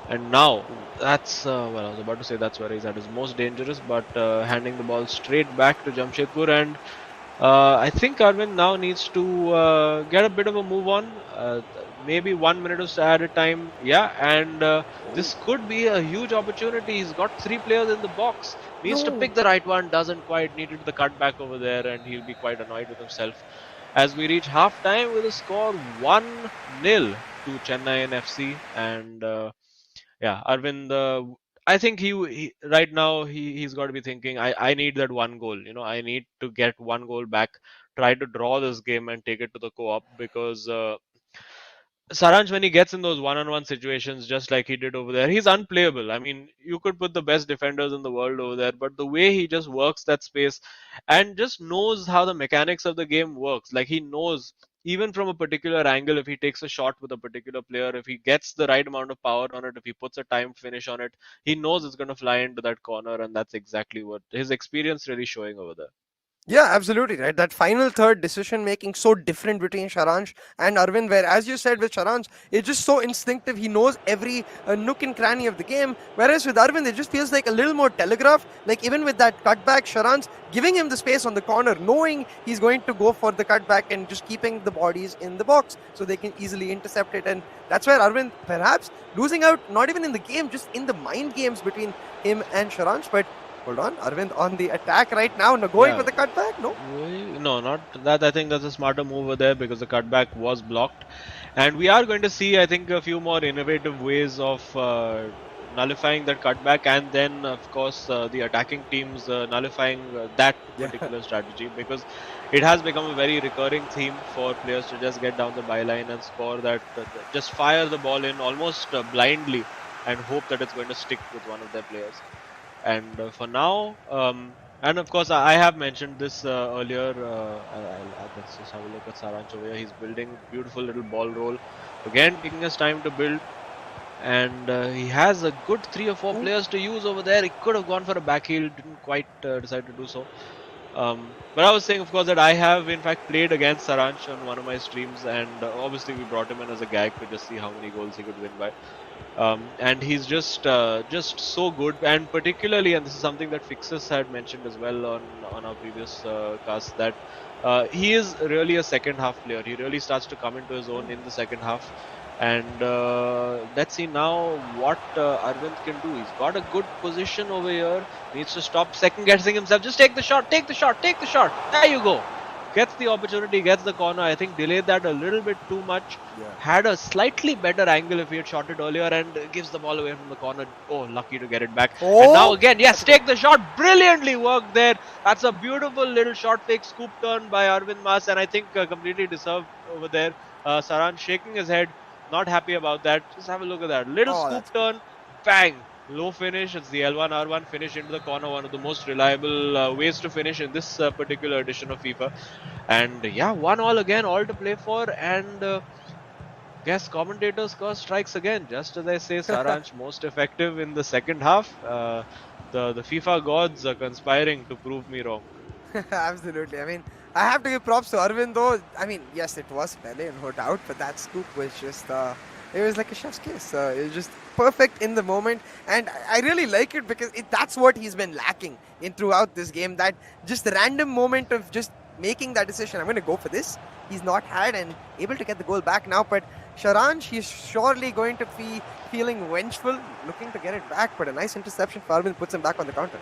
B: And now that's well, I was about to say that's where he's at his most dangerous, but handing the ball straight back to Jamshedpur. And I think Arvind now needs to get a bit of a move on. Maybe 1 minute of at a time. Yeah, and this could be a huge opportunity. He's got three players in the box. Needs to pick the right one. Doesn't quite. Needed the cutback over there, and he'll be quite annoyed with himself. As we reach half time with a score 1-0 to Chennai FC. And yeah, Arvind, I think he right now he's got to be thinking, I need that one goal. I need to get one goal back, try to draw this game and take it to the co-op, because Saranj, when he gets in those one-on-one situations, just like he did over there, he's unplayable. I mean, you could put the best defenders in the world over there, but the way he just works that space and just knows how the mechanics of the game works, like he knows even from a particular angle, if he takes a shot with a particular player, if he gets the right amount of power on it, if he puts a time finish on it, he knows it's going to fly into that corner, and that's exactly what his experience really showing over there.
A: Yeah, absolutely right. That final third decision making so different between Sharansh and Arvind, where as you said with Sharansh, it's just so instinctive. He knows every nook and cranny of the game. Whereas with Arvind, it just feels like a little more telegraphed. Like even with that cutback, Sharansh giving him the space on the corner, knowing he's going to go for the cutback and just keeping the bodies in the box so they can easily intercept it. And that's where Arvind perhaps losing out, not even in the game, just in the mind games between him and Sharansh. But hold on, Arvind on the attack right now. No, going for the cutback? No.
B: No, not that. I think that's a smarter move over there, because the cutback was blocked. And we are going to see, I think, a few more innovative ways of nullifying that cutback, and then, of course, the attacking teams nullifying that particular strategy, because it has become a very recurring theme for players to just get down the byline and score that, just fire the ball in almost blindly and hope that it's going to stick with one of their players. And for now, and of course, I have mentioned this earlier. Let's just have a look at Saranch over here. He's building beautiful little ball roll. Again, taking his time to build. And he has a good 3 or 4 players to use over there. He could have gone for a back heel, didn't quite decide to do so. But I was saying, of course, that I have in fact played against Saranch on one of my streams, and obviously we brought him in as a gag to just see how many goals he could win by. And he's just so good, and particularly, and this is something that Fixus had mentioned as well on our previous cast, that he is really a second half player. He really starts to come into his own in the second half. And let's see now what Arvind can do. He's got a good position over here. Needs to stop second guessing himself. Just take the shot, take the shot, take the shot. There you go. Gets the opportunity, gets the corner. I think delayed that a little bit too much. Had a slightly better angle if he had shot it earlier, and gives the ball away from the corner. Oh, lucky to get it back. And now again, yes, take the shot. Brilliantly worked there. That's a beautiful little shot fake scoop turn by Arvind Mas, and I think completely deserved over there. Saran shaking his head. Not happy about that. Just have a look at that. Little scoop turn. Bang. Low finish. It's the L1 R1 finish into the corner. One of the most reliable ways to finish in this particular edition of FIFA. And yeah, 1-1 again. All to play for. And Guest commentator's curse strikes again. Just as I say, Saransh most effective in the second half. The FIFA gods are conspiring to prove me wrong.
A: Absolutely. I mean, I have to give props to Arvind though. I mean, yes, it was Pele, no doubt, but that scoop was just, it was like a chef's kiss. It was just perfect in the moment, and I really like it because that's what he's been lacking in throughout this game. That just random moment of just making that decision. I'm going to go for this. He's not had and able to get the goal back now, but Sharansh, he's surely going to be feeling vengeful, looking to get it back, but a nice interception for Arvind puts him back on the counter.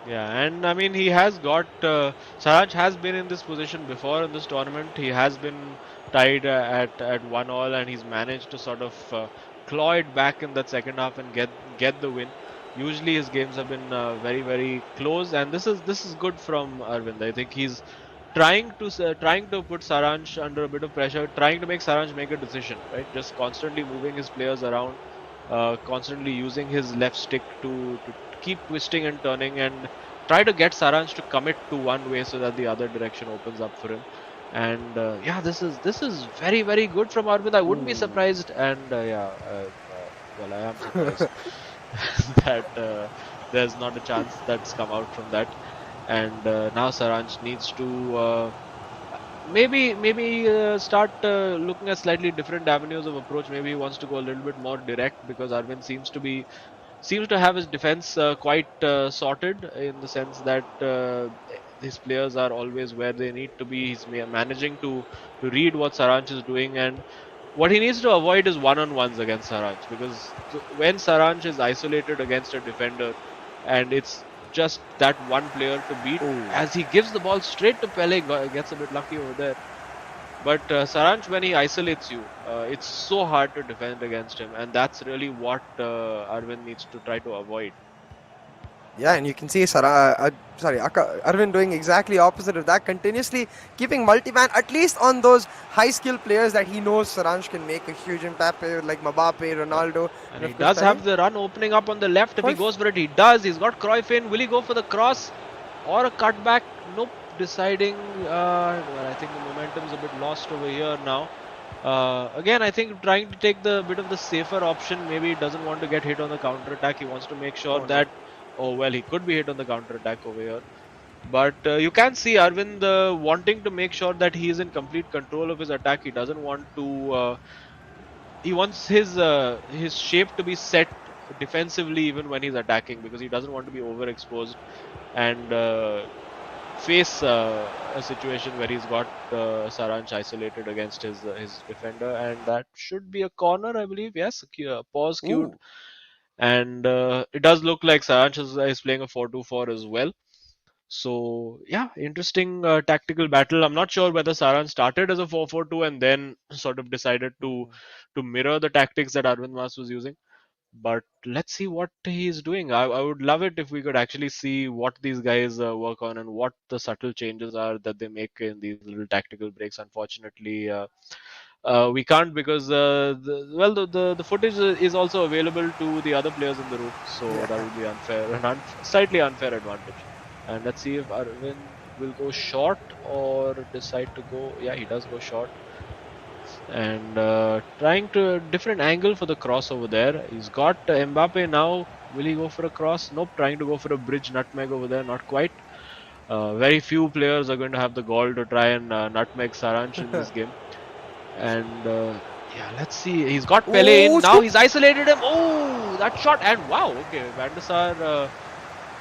B: Yeah, and I mean, he has got. Saransh has been in this position before in this tournament. He has been tied at 1-1, and he's managed to sort of claw it back in that second half and get the win. Usually, his games have been very close, and this is good from Arvind. I think he's trying to put Saransh under a bit of pressure, trying to make Saransh make a decision, right? Just constantly moving his players around, constantly using his left stick to keep twisting and turning and try to get Saransh to commit to one way so that the other direction opens up for him. And yeah, this is very good from Arvind. I wouldn't be surprised, and well, I am surprised that there's not a chance that's come out from that. And now Saransh needs to maybe start looking at slightly different avenues of approach. Maybe he wants to go a little bit more direct because Arvind seems to have his defense quite sorted in the sense that his players are always where they need to be. He's managing to read what Saransh is doing, and what he needs to avoid is one-on-ones against Saransh, because when Saransh is isolated against a defender and it's just that one player to beat, as he gives the ball straight to Pele, gets a bit lucky over there. But Saransh, when he isolates you, it's so hard to defend against him, and that's really what Arvind needs to try to avoid.
A: Yeah, and you can see Arvind doing exactly opposite of that, continuously keeping multi-man, at least on those high-skill players that he knows Saransh can make a huge impact, like Mbappe, Ronaldo.
B: And he does have the run opening up on the left. If he goes for it, he does. He's got Cruyff in. Will he go for the cross or a cutback? Nope. Deciding, well, I think the momentum is a bit lost over here now. Again, I think trying to take the bit of the safer option. Maybe he doesn't want to get hit on the counter attack. He wants to make sure that, oh well, he could be hit on the counter attack over here. But you can see Arvind wanting to make sure that he is in complete control of his attack. He doesn't want to. He wants his shape to be set defensively even when he's attacking, because he doesn't want to be overexposed and face a situation where he's got Saransh isolated against his defender, and that should be a corner, I believe. Yes, pause cued. And it does look like Saransh is playing a 4-2-4 as well. So yeah, interesting tactical battle. I'm not sure whether Saransh started as a 4-4-2 and then sort of decided to mirror the tactics that Arvind Mas was using. But let's see what he's doing. I would love it if we could actually see what these guys work on and what the subtle changes are that they make in these little tactical breaks. Unfortunately, we can't, because the footage is also available to the other players in the room, so that would be unfair, an slightly unfair advantage. And let's see if Arvind will go short or decide to go. Yeah, he does go short. And trying to a different angle for the cross over there. He's got Mbappe now. Will he go for a cross? Nope. Trying to go for a bridge nutmeg over there. Not quite. Very few players are going to have the gall to try and nutmeg Saransh in this game. And yeah, let's see. He's got Pele in. Now he's isolated him. Oh, that shot. And wow. Okay, Van der Sar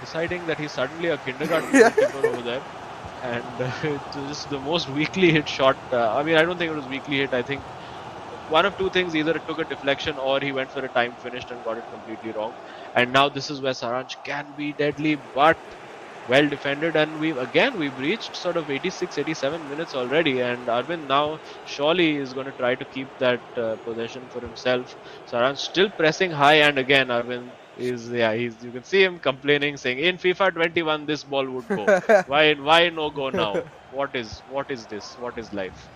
B: deciding that he's suddenly a kindergarten goalkeeper over there. And it was the most weakly hit shot. I mean, I don't think it was weakly hit. I think one of two things: either it took a deflection or he went for a time finished and got it completely wrong. And now this is where Saransh can be deadly, but well defended. And we've reached sort of 86, 87 minutes already. And Arvind now surely is going to try to keep that possession for himself. Saransh still pressing high, and again Arvind is, you can see him complaining, saying in FIFA 21 this ball would go. why no go now? What is this? What is life?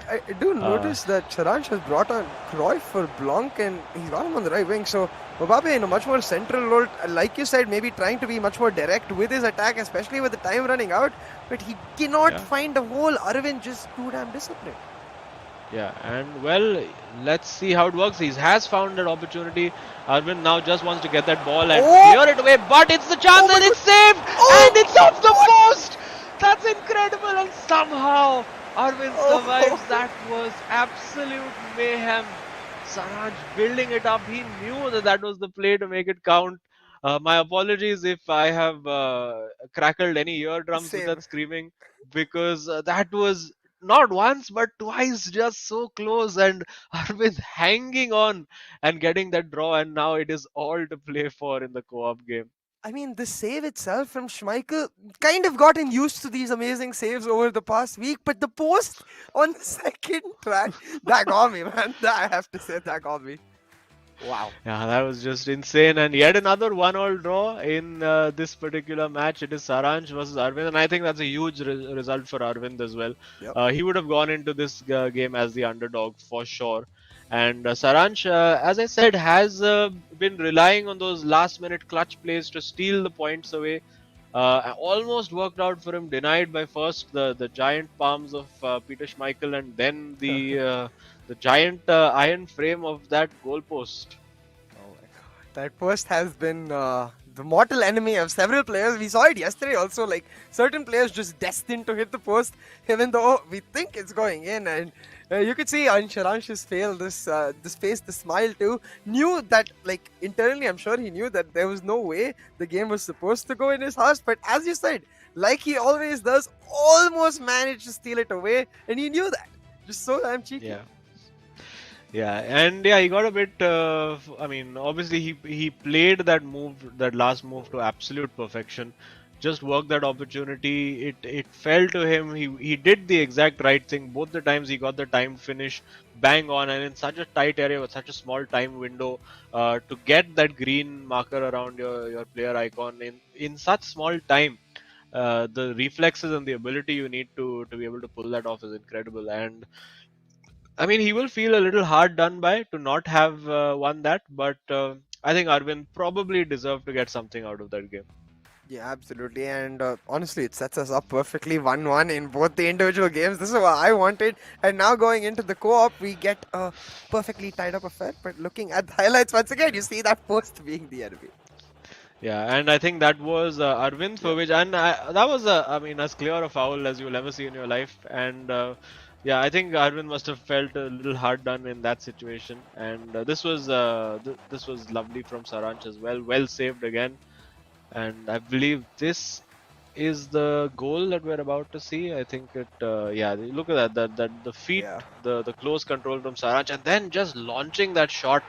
A: I do notice that Saransh has brought on Cruyff for Blanc, and he's got him on the right wing. So Mbappe in a much more central role, like you said, maybe trying to be much more direct with his attack, especially with the time running out. But he cannot find a hole. Arvind just too damn disciplined.
B: Yeah, and well, let's see how it works. He has found that opportunity. Arvind now just wants to get that ball and
A: Oh!
B: clear it away, but it's the chance
A: Oh my
B: and
A: god!
B: it's saved
A: Oh!
B: and it's off the
A: What?
B: post. That's incredible, and somehow Arvind
A: Oh!
B: survives. That was absolute mayhem. Saraj building it up. He knew that that was the play to make it count. My apologies if I have crackled any eardrums with
A: Same.
B: that screaming, because that was not once but twice just so close, and Arvind hanging on and getting that draw, and now it is all to play for in the co-op game.
A: I mean, the save itself from Schmeichel kind of gotten used to these amazing saves over the past week, but the post on the second try, that got me, man. That, I have to say, that got me. Wow.
B: Yeah, that was just insane. And yet another 1-all draw in this particular match. It is Saransh versus Arvind, and I think that's a huge result for Arvind as well.
A: Yep.
B: He would have gone into this game as the underdog for sure. And Saransh, as I said, has been relying on those last-minute clutch plays to steal the points away. Almost worked out for him, denied by first the giant palms of Peter Schmeichel, and then the giant iron frame of that goalpost.
A: Oh my god. That post has been the mortal enemy of several players. We saw it yesterday also. Like, certain players just destined to hit the post, even though we think it's going in. And you could see Ansharansh's this face, the smile too. Knew that, like, internally, I'm sure he knew that there was no way the game was supposed to go in his house. But as you said, like he always does, almost managed to steal it away. And he knew that. Just so damn cheeky.
B: Yeah. Yeah, and yeah, he got a bit. I mean, obviously, he played that move, that last move, to absolute perfection. Just worked that opportunity. It fell to him. He did the exact right thing both the times. He got the time finish bang on, and in such a tight area with such a small time window, to get that green marker around your player icon in such small time. The reflexes and the ability you need to be able to pull that off is incredible. And I mean, he will feel a little hard done by to not have won that, but I think Arvind probably deserved to get something out of that game.
A: Yeah, absolutely. And honestly, it sets us up perfectly 1-1 in both the individual games. This is what I wanted. And now going into the co-op, we get a perfectly tied up affair. But looking at the highlights once again, you see that post being the enemy.
B: Yeah, and I think that was Arvind for which, and that was I mean, as clear a foul as you'll ever see in your life. And yeah, I think Arvind must have felt a little hard done in that situation. And this was lovely from Saranch as well. Well saved again. And I believe this is the goal that we're about to see. I think it. Yeah, look at that the feet,
A: Yeah.
B: the close control from Saranch, and then just launching that shot.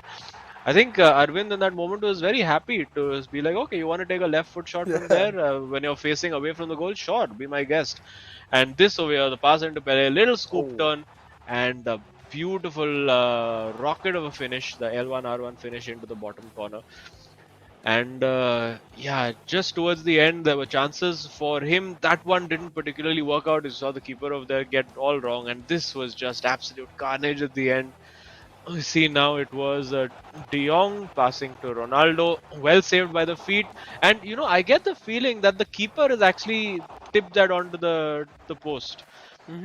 B: I think Arvind in that moment was very happy to be like, okay, you want to take a left foot shot from there when you're facing away from the goal? Sure, be my guest. And this over here, the pass into Pele, little scoop turn, and the beautiful rocket of a finish, the L1R1 finish into the bottom corner. And yeah, just towards the end, there were chances for him. That one didn't particularly work out. You saw the keeper over there get all wrong, and this was just absolute carnage at the end. You see now it was De Jong passing to Ronaldo, well saved by the feet. And you know, I get the feeling that the keeper has actually tipped that onto the post.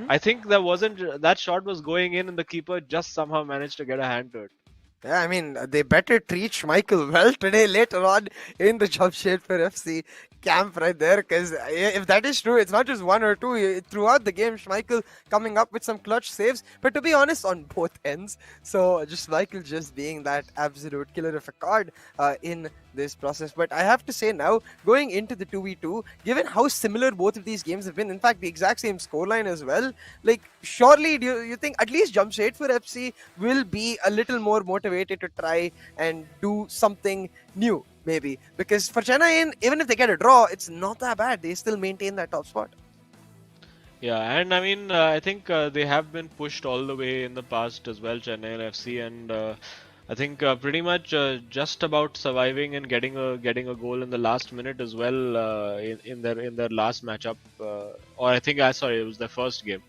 B: I think there wasn't that shot was going in, and the keeper just somehow managed to get a hand to it.
A: Yeah, I mean, they better treat Schmeichel well today later on in the Jamshedpur FC camp right there, because if that is true, it's not just one or two. Throughout the game, Schmeichel coming up with some clutch saves, but to be honest, on both ends. So just Schmeichel just being that absolute killer of a card in this process. But I have to say now, going into the 2v2, given how similar both of these games have been, in fact, the exact same scoreline as well, like, surely do you think at least Jamshedpur FC will be a little more motivated to try and do something new, maybe? Because for Chennai, even if they get a draw, it's not that bad. They still maintain that top spot.
B: Yeah, and I mean, I think they have been pushed all the way in the past as well, Chennai and FC, and I think pretty much just about surviving and getting a goal in the last minute as well in their last matchup, or I think sorry, it was their first game.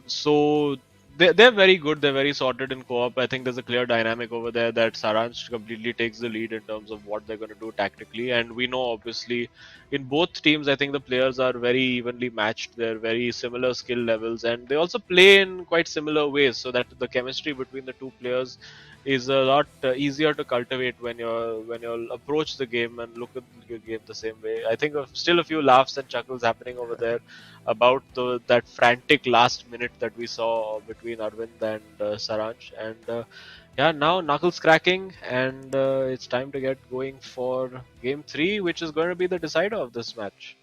B: So they're very good. They're very sorted in co-op. I think there's a clear dynamic over there that Saransh completely takes the lead in terms of what they're going to do tactically. And we know, obviously, in both teams, I think the players are very evenly matched. They're very similar skill levels, and they also play in quite similar ways, so that the chemistry between the two players is a lot easier to cultivate when you approach the game and look at the game the same way. I think still a few laughs and chuckles happening over there about that frantic last minute that we saw between Arvind and Saransh. And yeah, now knuckles cracking, and it's time to get going for game 3, which is going to be the decider of this match.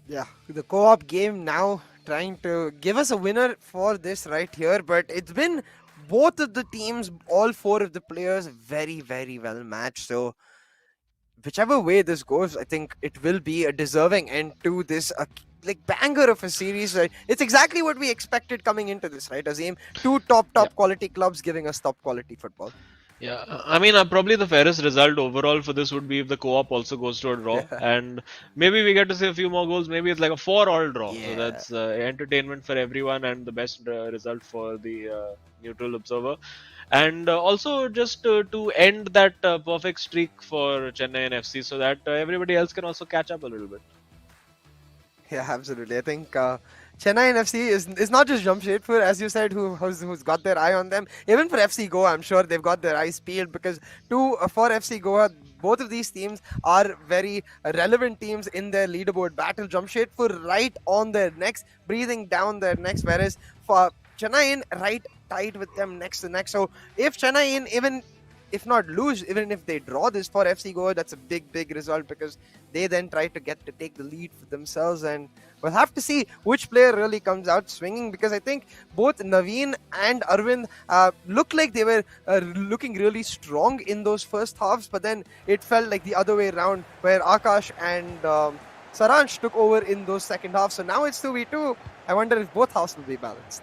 A: Yeah, the co-op game now trying to give us a winner for this right here, but it's been both of the teams, all four of the players, very, very well matched. So whichever way this goes, I think it will be a deserving end to this like banger of a series. Right? It's exactly what we expected coming into this, right? Azim, two top
B: Yeah.
A: quality clubs giving us top quality football.
B: Yeah, I mean, probably the fairest result overall for this would be if the co-op also goes to a draw, and maybe we get to see a few more goals. Maybe it's like a 4-all draw. So
A: Yeah.
B: that's entertainment for everyone and the best result for the neutral observer. And also just to end that perfect streak for Chennai and FC, so that everybody else can also catch up a little bit.
A: Yeah, absolutely. I think Chennai and FC is not just Jamshedpur, as you said, who's got their eye on them. Even for FC Goa, I'm sure they've got their eyes peeled, because for FC Goa, both of these teams are very relevant teams in their leaderboard battle. Jamshedpur right on their necks, breathing down their necks, whereas for Chennai right tied with them next to next. So if Chennai even if not lose, even if they draw this for FC Goa, that's a big result, because they then try to take the lead for themselves. And we'll have to see which player really comes out swinging, because I think both Naveen and Arvind looked like they were looking really strong in those first halves, but then it felt like the other way around, where Akash and Saransh took over in those second halves. So now it's 2v2. I wonder if both halves will be balanced.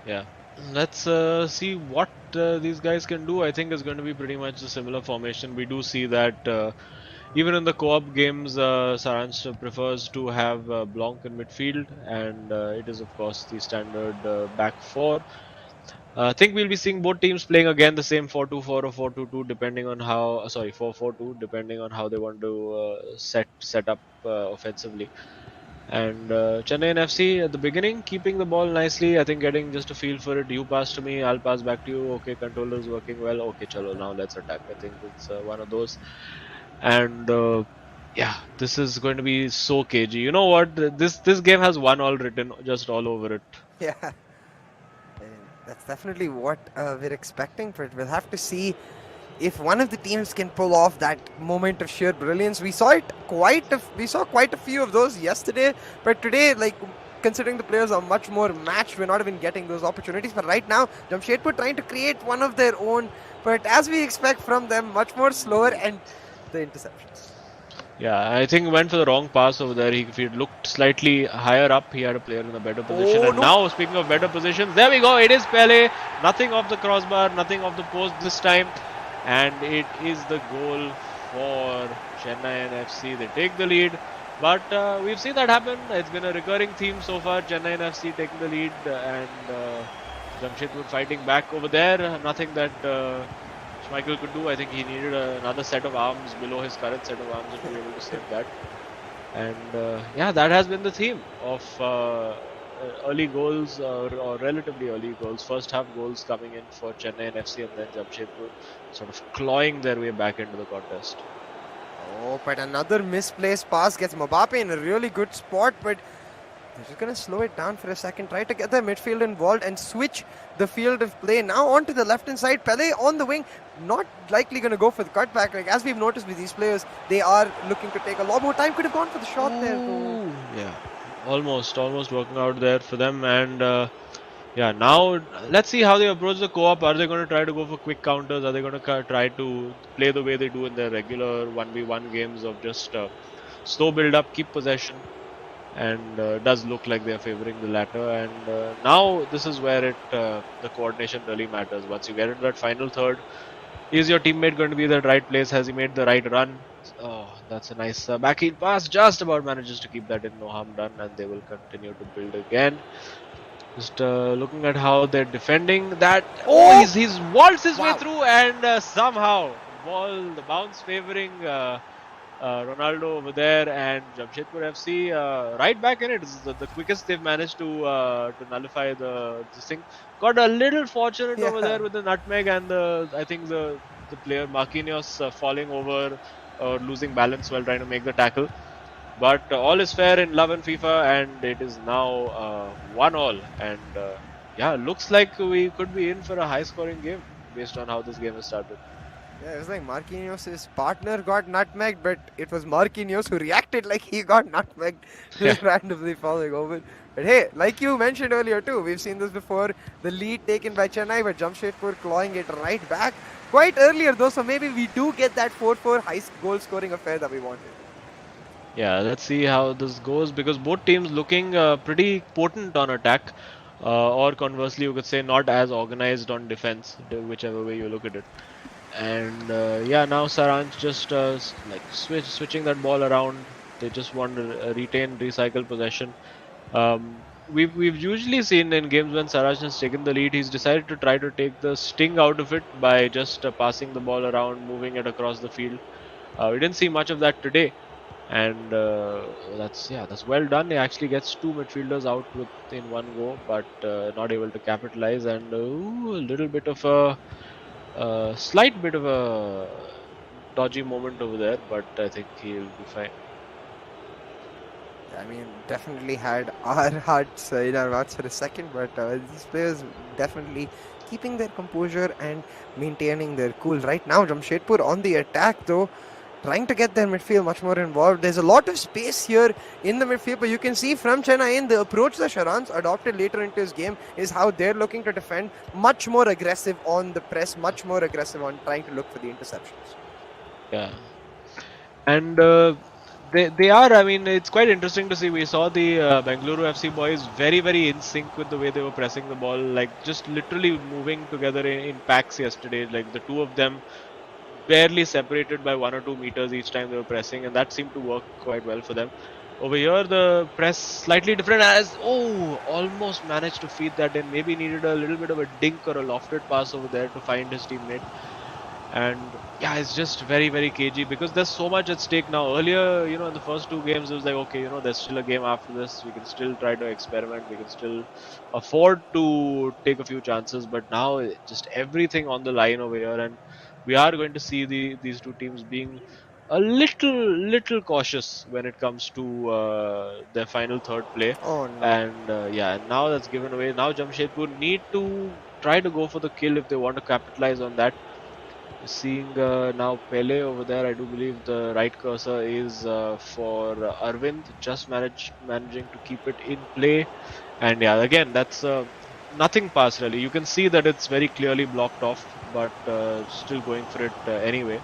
B: Yeah, let's see what these guys can do. I think it's going to be pretty much a similar formation. We do see that even in the co-op games, Saransh prefers to have Blanc in midfield, and it is of course the standard back four. I think we'll be seeing both teams playing again the same 4-2-4 or 4-2-2, depending on how 4-4-2, depending on how they want to set up offensively. And Chennai and FC at the beginning, keeping the ball nicely. I think getting just a feel for it. You pass to me, I'll pass back to you. Okay, controller's working well. Okay, chalo, now let's attack. I think it's one of those. And yeah, this is going to be so cagey. You know what? This game has 1-all written just all over it.
A: Yeah, that's definitely what we're expecting. But we'll have to see if one of the teams can pull off that moment of sheer brilliance. We saw quite a few of those yesterday, but today, like, considering the players are much more matched, we're not even getting those opportunities. But right now, Jamshedpur trying to create one of their own, but as we expect from them, much more slower, and the interceptions.
B: Yeah, I think he went for the wrong pass over there. If he looked slightly higher up, he had a player in a better position.
A: Oh,
B: and
A: no.
B: Now, speaking of better positions, there we go. It is Pele. Nothing off the crossbar, nothing off the post this time. And it is the goal for Chennai and FC. They take the lead. But we've seen that happen. It's been a recurring theme so far. Chennai and FC taking the lead, and Jamshedpur fighting back over there. Nothing that Schmeichel could do. I think he needed another set of arms below his current set of arms to be able to save that. And yeah, that has been the theme of early goals or relatively early goals, first half goals coming in for Chennai and FC, and then Jamshedpur sort of clawing their way back into the contest.
A: Oh, but another misplaced pass gets Mbappe in a really good spot, but they're just going to slow it down for a second, try to get their midfield involved and switch the field of play. Now onto the left-hand side, Pele on the wing, not likely going to go for the cutback. Like, as we've noticed with these players, they are looking to take a lot more time. Could have gone for the shot there, though.
B: Yeah, almost working out there for them. And yeah, now let's see how they approach the co-op. Are they going to try to go for quick counters? Are they going to try to play the way they do in their regular 1v1 games of just slow build up, keep possession? And it does look like they're favoring the latter. And now this is where the coordination really matters. Once you get into that final third, is your teammate going to be in the right place? Has he made the right run? Oh, that's a nice backheel pass. Just about manages to keep that in, no harm done, and they will continue to build again. Just looking at how they're defending that. Oh, he's waltzed his way
A: Wow.
B: through, and somehow ball the bounce favoring Ronaldo over there, and Jamshedpur FC right back in it. This is the quickest they've managed to nullify this thing. Got a little fortunate over
A: Yeah.
B: there with the nutmeg and I think the player Marquinhos falling over or losing balance while trying to make the tackle. But all is fair in love and FIFA, and it is now 1-1. And yeah, looks like we could be in for a high-scoring game based on how this game has started.
A: Yeah, it was like Marquinhos' partner got nutmegged, but it was Marquinhos who reacted like he got nutmegged,
B: Yeah.
A: just randomly falling over. But hey, like you mentioned earlier too, we've seen this before. The lead taken by Chennai, but Jamshedpur clawing it right back quite earlier though, so maybe we do get that 4-4 high goal scoring affair that we wanted.
B: Yeah, let's see how this goes because both teams looking pretty potent on attack, or conversely, you could say not as organized on defense, whichever way you look at it. And yeah, now Saranj just like switching that ball around. They just want to retain, recycle possession. We've usually seen in games when Saraj has taken the lead, he's decided to try to take the sting out of it by just passing the ball around, moving it across the field. We didn't see much of that today, and that's well done. He actually gets two midfielders out within one go, but not able to capitalize, and a little bit of a slight bit of a dodgy moment over there, but I think he'll be fine.
A: I mean, definitely had our hearts in our mouths for a second, but these players definitely keeping their composure and maintaining their cool. Right now, Jamshedpur on the attack though, trying to get their midfield much more involved. There's a lot of space here in the midfield, but you can see from Chennai the approach that Sharan's adopted later into his game is how they're looking to defend, much more aggressive on the press, much more aggressive on trying to look for the interceptions.
B: Yeah, and they are. I mean, it's quite interesting to see. We saw the Bengaluru FC boys very in sync with the way they were pressing the ball, like just literally moving together in packs yesterday. Like the two of them barely separated by 1 or 2 meters each time they were pressing, and that seemed to work quite well for them. Over here, the press slightly different as almost managed to feed that in. Maybe needed a little bit of a dink or a lofted pass over there to find his teammate. And yeah, it's just very cagey because there's so much at stake now. Earlier, in the first two games, it was like, okay, there's still a game after this. We can still try to experiment. We can still afford to take a few chances. But now, just everything on the line over here, and we are going to see these two teams being a little cautious when it comes to their final third play.
A: Oh no.
B: And yeah, now that's given away. Now Jamshedpur need to try to go for the kill if they want to capitalize on that. Seeing now Pele over there, I do believe the right cursor is for Arvind, just managing to keep it in play. And yeah, again, that's nothing past really. You can see that it's very clearly blocked off, but still going for it anyway.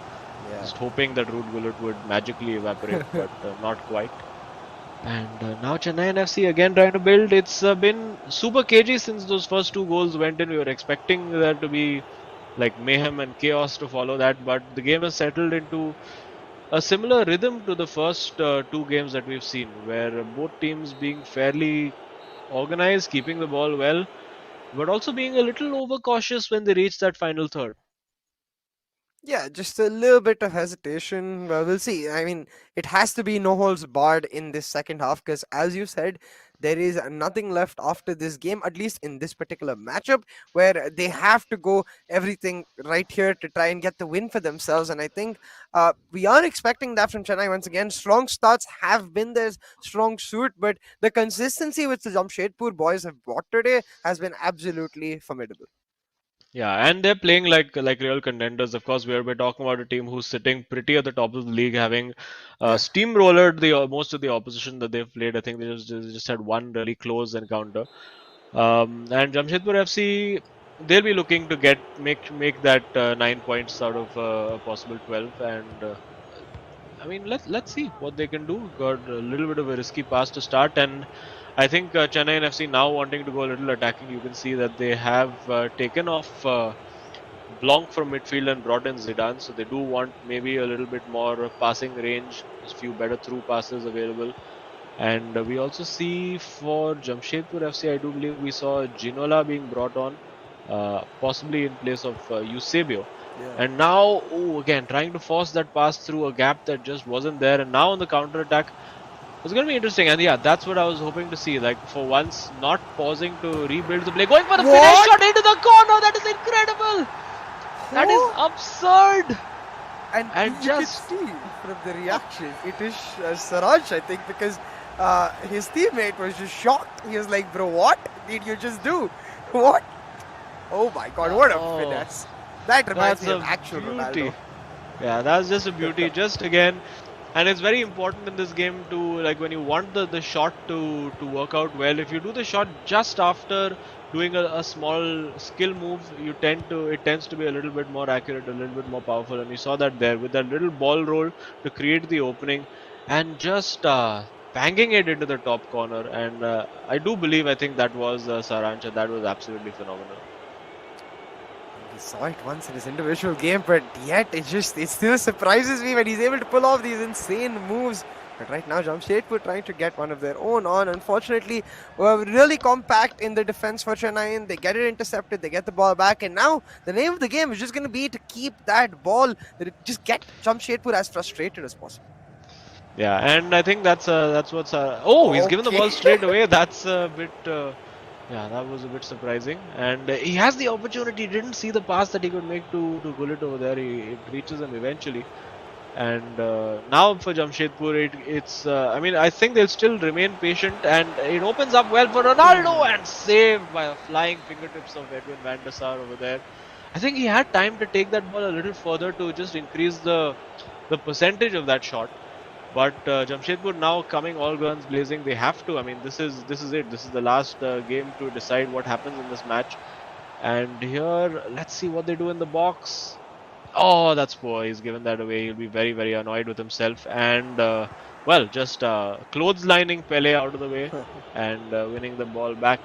A: Yeah.
B: Just hoping that Root Bullet would magically evaporate, but not quite. And now Chennai FC again trying to build. It's been super cagey since those first two goals went in. We were expecting there to be like mayhem and chaos to follow that, but the game has settled into a similar rhythm to the first two games that we've seen, where both teams being fairly organized, keeping the ball well, but also being a little overcautious when they reach that final third.
A: Yeah, just a little bit of hesitation. Well, we'll see. I mean, it has to be no holds barred in this second half because, as you said, there is nothing left after this game, at least in this particular matchup, where they have to go everything right here to try and get the win for themselves. And I think we are expecting that from Chennai once again. Strong starts have been their strong suit, but the consistency which the Jamshedpur boys have brought today has been absolutely formidable.
B: Yeah, and they're playing like real contenders. Of course, we're talking about a team who's sitting pretty at the top of the league, having
A: Yeah.
B: steamrollered the most of the opposition that they've played. I think they just had one really close encounter. And Jamshedpur FC, they'll be looking to make that 9 points out of a possible 12. And I mean, let's see what they can do. Got a little bit of a risky pass to start, and I think Chennai and FC now wanting to go a little attacking. You can see that they have taken off Blanc from midfield and brought in Zidane, so they do want maybe a little bit more passing range, a few better through passes available. And we also see for Jamshedpur FC, I do believe we saw Ginola being brought on, possibly in place of Eusebio.
A: Yeah.
B: And now, again, trying to force that pass through a gap that just wasn't there. And now on the counter attack, it's going to be interesting. And yeah, that's what I was hoping to see. Like, for once, not pausing to rebuild the play, going for the finish shot into the corner. That is incredible. That is absurd.
A: And you
B: just
A: can see from the reaction, it is Saraj, I think, because his teammate was just shocked. He was like, bro, what did you just do? What? Oh my god, what a finesse. That reminds
B: that's
A: me
B: a
A: of actual
B: beauty.
A: Ronaldo.
B: Yeah, that's just a beauty. Just again, and it's very important in this game to, like, when you want the shot to work out well, if you do the shot just after doing a small skill move, it tends to be a little bit more accurate, a little bit more powerful. And you saw that there with that little ball roll to create the opening and just banging it into the top corner. And I do believe, I think that was Saranch, and that was absolutely phenomenal.
A: We saw it once in his individual game, but yet it still surprises me when he's able to pull off these insane moves. But right now, Jamshedpur trying to get one of their own on. Unfortunately, were really compact in the defense for Chennai. They get it intercepted, they get the ball back, and now the name of the game is just going to be to keep that ball, just get Jamshedpur as frustrated as possible.
B: Yeah, and I think that's what's he's given the ball straight away. That's a bit yeah, that was a bit surprising. And he has the opportunity. Didn't see the pass that he could make to Gullit over there. It reaches him eventually. And now for Jamshedpur, it's I mean, I think they'll still remain patient, and it opens up well for Ronaldo, and saved by a flying fingertips of Edwin van der Sar over there. I think he had time to take that ball a little further to just increase the percentage of that shot. But Jamshedpur now coming all guns blazing. They have to. I mean, this is it. This is the last game to decide what happens in this match. And here, let's see what they do in the box. Oh, that's poor. He's given that away. He'll be very, very annoyed with himself. And well, just clotheslining Pele out of the way and winning the ball back.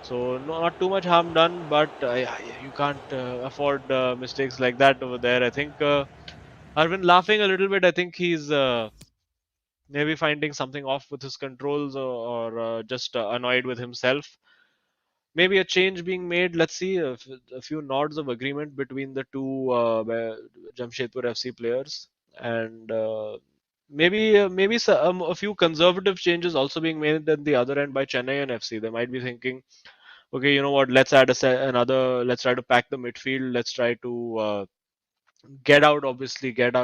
B: So not too much harm done, but you can't afford mistakes like that over there. I think Arvind laughing a little bit. I think he's maybe finding something off with his controls, or just annoyed with himself. Maybe a change being made. Let's see a few nods of agreement between the two Jamshedpur FC players, and maybe a few conservative changes also being made at the other end by Chennai and FC. They might be thinking, okay, you know what? Let's add another. Let's try to pack the midfield. Let's try to get our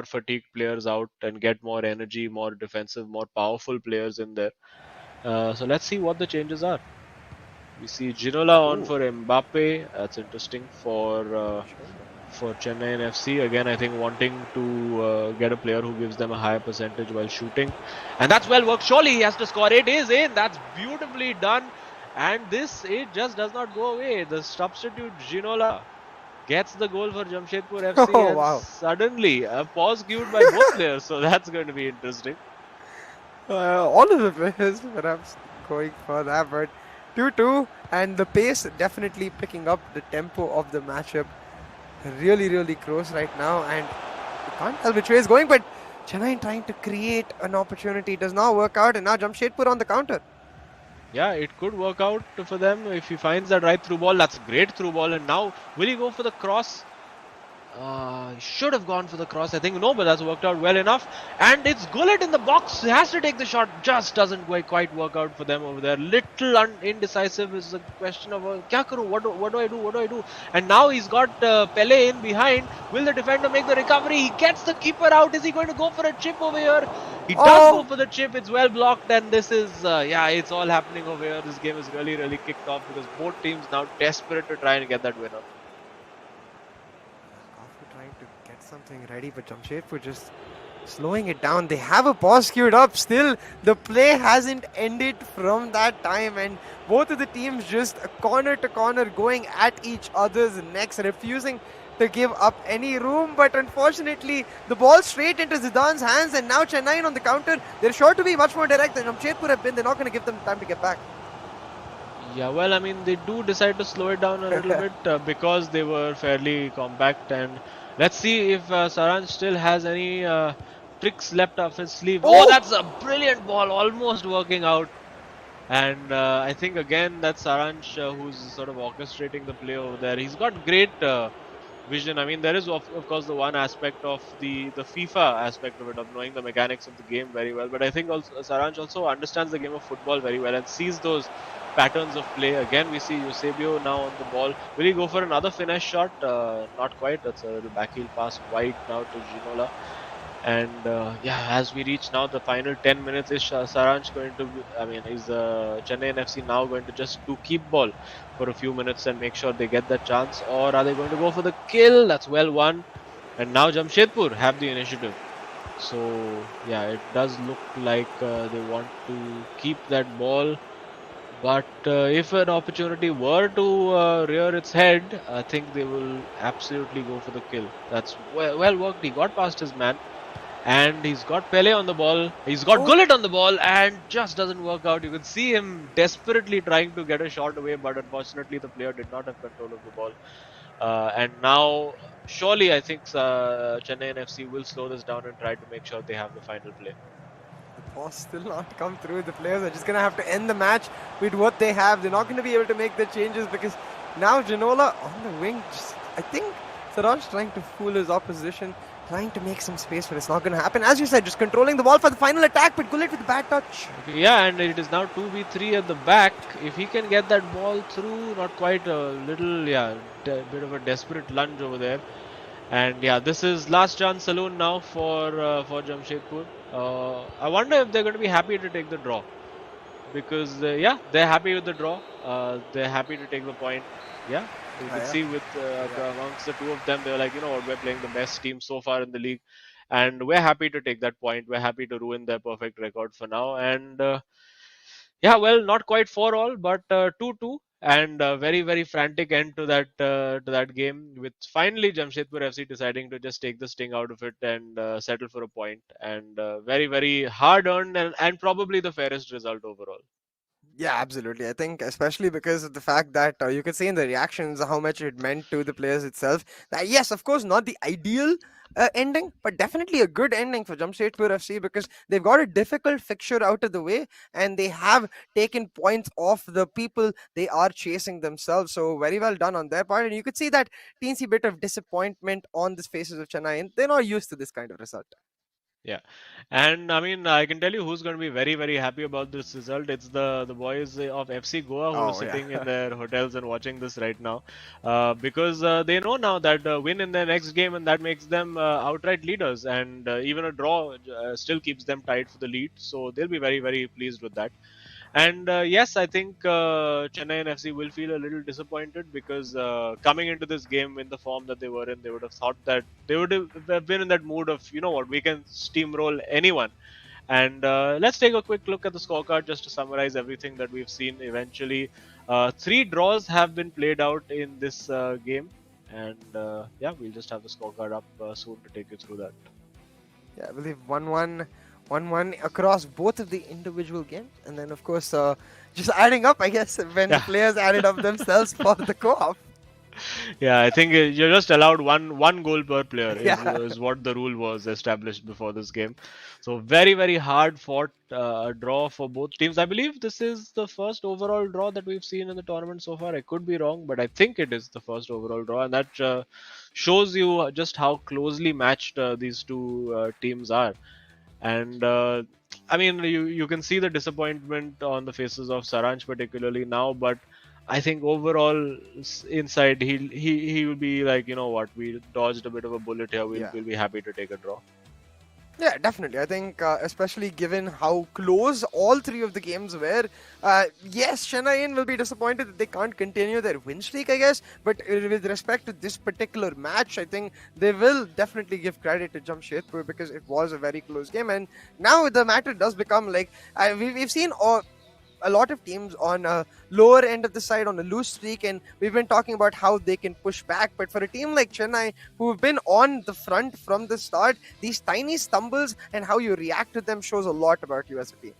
B: fatigued players out and get more energy, more defensive, more powerful players in there. So let's see what the changes are. We see Ginola on for Mbappe. That's interesting for Chennai and FC. Again, I think wanting to get a player who gives them a higher percentage while shooting. And that's well worked. Surely he has to score. It is in. That's beautifully done. And it just does not go away. The substitute Ginola gets the goal for Jamshedpur FC.
A: Oh,
B: and
A: wow.
B: suddenly a pause queued by both players. So that's going to be interesting.
A: All of the players perhaps going for that, but 2-2, and the pace definitely picking up the tempo of the matchup. Really, really close right now, and you can't tell which way it's going, but Chennai trying to create an opportunity. Does not work out, and now Jamshedpur on the counter.
B: Yeah, it could work out for them if he finds that right through ball. That's a great through ball, and now will he go for the cross? Should have gone for the cross, I think. No, but that's worked out well enough. And it's Gullit in the box. He has to take the shot. Just doesn't quite work out for them over there. Little indecisive is a question of kya karu? What do I do? What do I do? And now he's got Pele in behind. Will the defender make the recovery? He gets the keeper out. Is he going to go for a chip over here? He does go for the chip. It's well blocked, and this is it's all happening over here. This game is really, really kicked off because both teams now desperate to try and get that winner.
A: Something ready, but Jamshedpur just slowing it down. They have a pause queued up. Still, the play hasn't ended from that time, and both of the teams just corner to corner going at each other's necks, refusing to give up any room. But unfortunately, the ball straight into Zidane's hands, and now Chennai on the counter. They're sure to be much more direct than Jamshedpur have been. They're not going to give them time to get back.
B: Yeah, well, I mean, they do decide to slow it down a little bit because they were fairly compact. And let's see if Saranj still has any tricks left up his sleeve.
A: Oh!
B: Oh, that's a brilliant ball, almost working out. And I think again that's Saransh who's sort of orchestrating the play over there. He's got great vision. I mean, there is of course the one aspect of the FIFA aspect of it, of knowing the mechanics of the game very well. But I think also Saransh also understands the game of football very well and sees those patterns of play. Again, we see Eusebio now on the ball. Will he go for another finesse shot? Not quite. That's a little backheel pass wide now to Ginola. And yeah, as we reach now the final 10 minutes, is Saransh going to, is Chennai FC now going to just do keep ball for a few minutes and make sure they get that chance, or are they going to go for the kill? That's well won. And now Jamshedpur have the initiative. So yeah, it does look like they want to keep that ball. But if an opportunity were to rear its head, I think they will absolutely go for the kill. That's well worked. He got past his man. And he's got Pele on the ball. He's got Gullit on the ball, and just doesn't work out. You can see him desperately trying to get a shot away, but unfortunately the player did not have control of the ball. And now, surely I think Chennai and FC will slow this down and try to make sure they have the final play.
A: The pass still not come through. The players are just going to have to end the match with what they have. They're not going to be able to make the changes because now Ginola on the wing. I think Saransh trying to fool his opposition, trying to make some space, but it's not going to happen. As you said, just controlling the ball for the final attack, but Gullit with the bad touch.
B: Okay, yeah, and it is now 2v3 at the back. If he can get that ball through, not quite a little, bit of a desperate lunge over there. And yeah, this is last chance saloon now for Jamshedpur. I wonder if they're going to be happy to take the draw. Because, they're happy with the draw. They're happy to take the point. Yeah, you can see with amongst the two of them, they're like, you know what, we're playing the best team so far in the league. And we're happy to take that point. We're happy to ruin their perfect record for now. And not quite 4-all, but 2-2. And a very, very frantic end to that game, with finally Jamshedpur FC deciding to just take the sting out of it and settle for a point. And very, very hard earned and probably the fairest result overall.
A: Yeah, absolutely. I think especially because of the fact that you could see in the reactions how much it meant to the players itself. That yes, of course, not the ideal ending, but definitely a good ending for Jamshedpur FC because they've got a difficult fixture out of the way and they have taken points off the people they are chasing themselves. So very well done on their part. And you could see that teensy bit of disappointment on the faces of Chennai, and they're not used to this kind of result.
B: Yeah, and I mean, I can tell you who's going to be very, very happy about this result. It's the boys of FC Goa who are sitting in their hotels and watching this right now, because they know now that win in their next game and that makes them outright leaders, and even a draw still keeps them tied for the lead. So they'll be very, very pleased with that. And yes, I think Chennai and FC will feel a little disappointed because coming into this game in the form that they were in, they would have thought that they would have been in that mood of, you know what, we can steamroll anyone. And let's take a quick look at the scorecard just to summarize everything that we've seen eventually. 3 draws have been played out in this game. And we'll just have the scorecard up soon to take you through that.
A: Yeah, I believe 1-1 across both of the individual games, and then of course just adding up, I guess, when the players added up themselves for the co-op.
B: Yeah, I think you're just allowed one goal per player is what the rule was established before this game. So very, very hard fought draw for both teams. I believe this is the first overall draw that we've seen in the tournament so far. I could be wrong, but I think it is the first overall draw, and that shows you just how closely matched these two teams are. And I mean, you can see the disappointment on the faces of Saransh particularly now, but I think overall inside he will be like, you know what, we dodged a bit of a bullet here. We'll be happy to take a draw.
A: Yeah, definitely. I think especially given how close all 3 of the games were, yes, Chennai will be disappointed that they can't continue their win streak, I guess. But with respect to this particular match, I think they will definitely give credit to Jamshedpur because it was a very close game. And now the matter does become like, we've seen a lot of teams on a lower end of the side on a loose streak, and we've been talking about how they can push back. But for a team like Chennai, who've been on the front from the start, these tiny stumbles and how you react to them shows a lot about you as a team.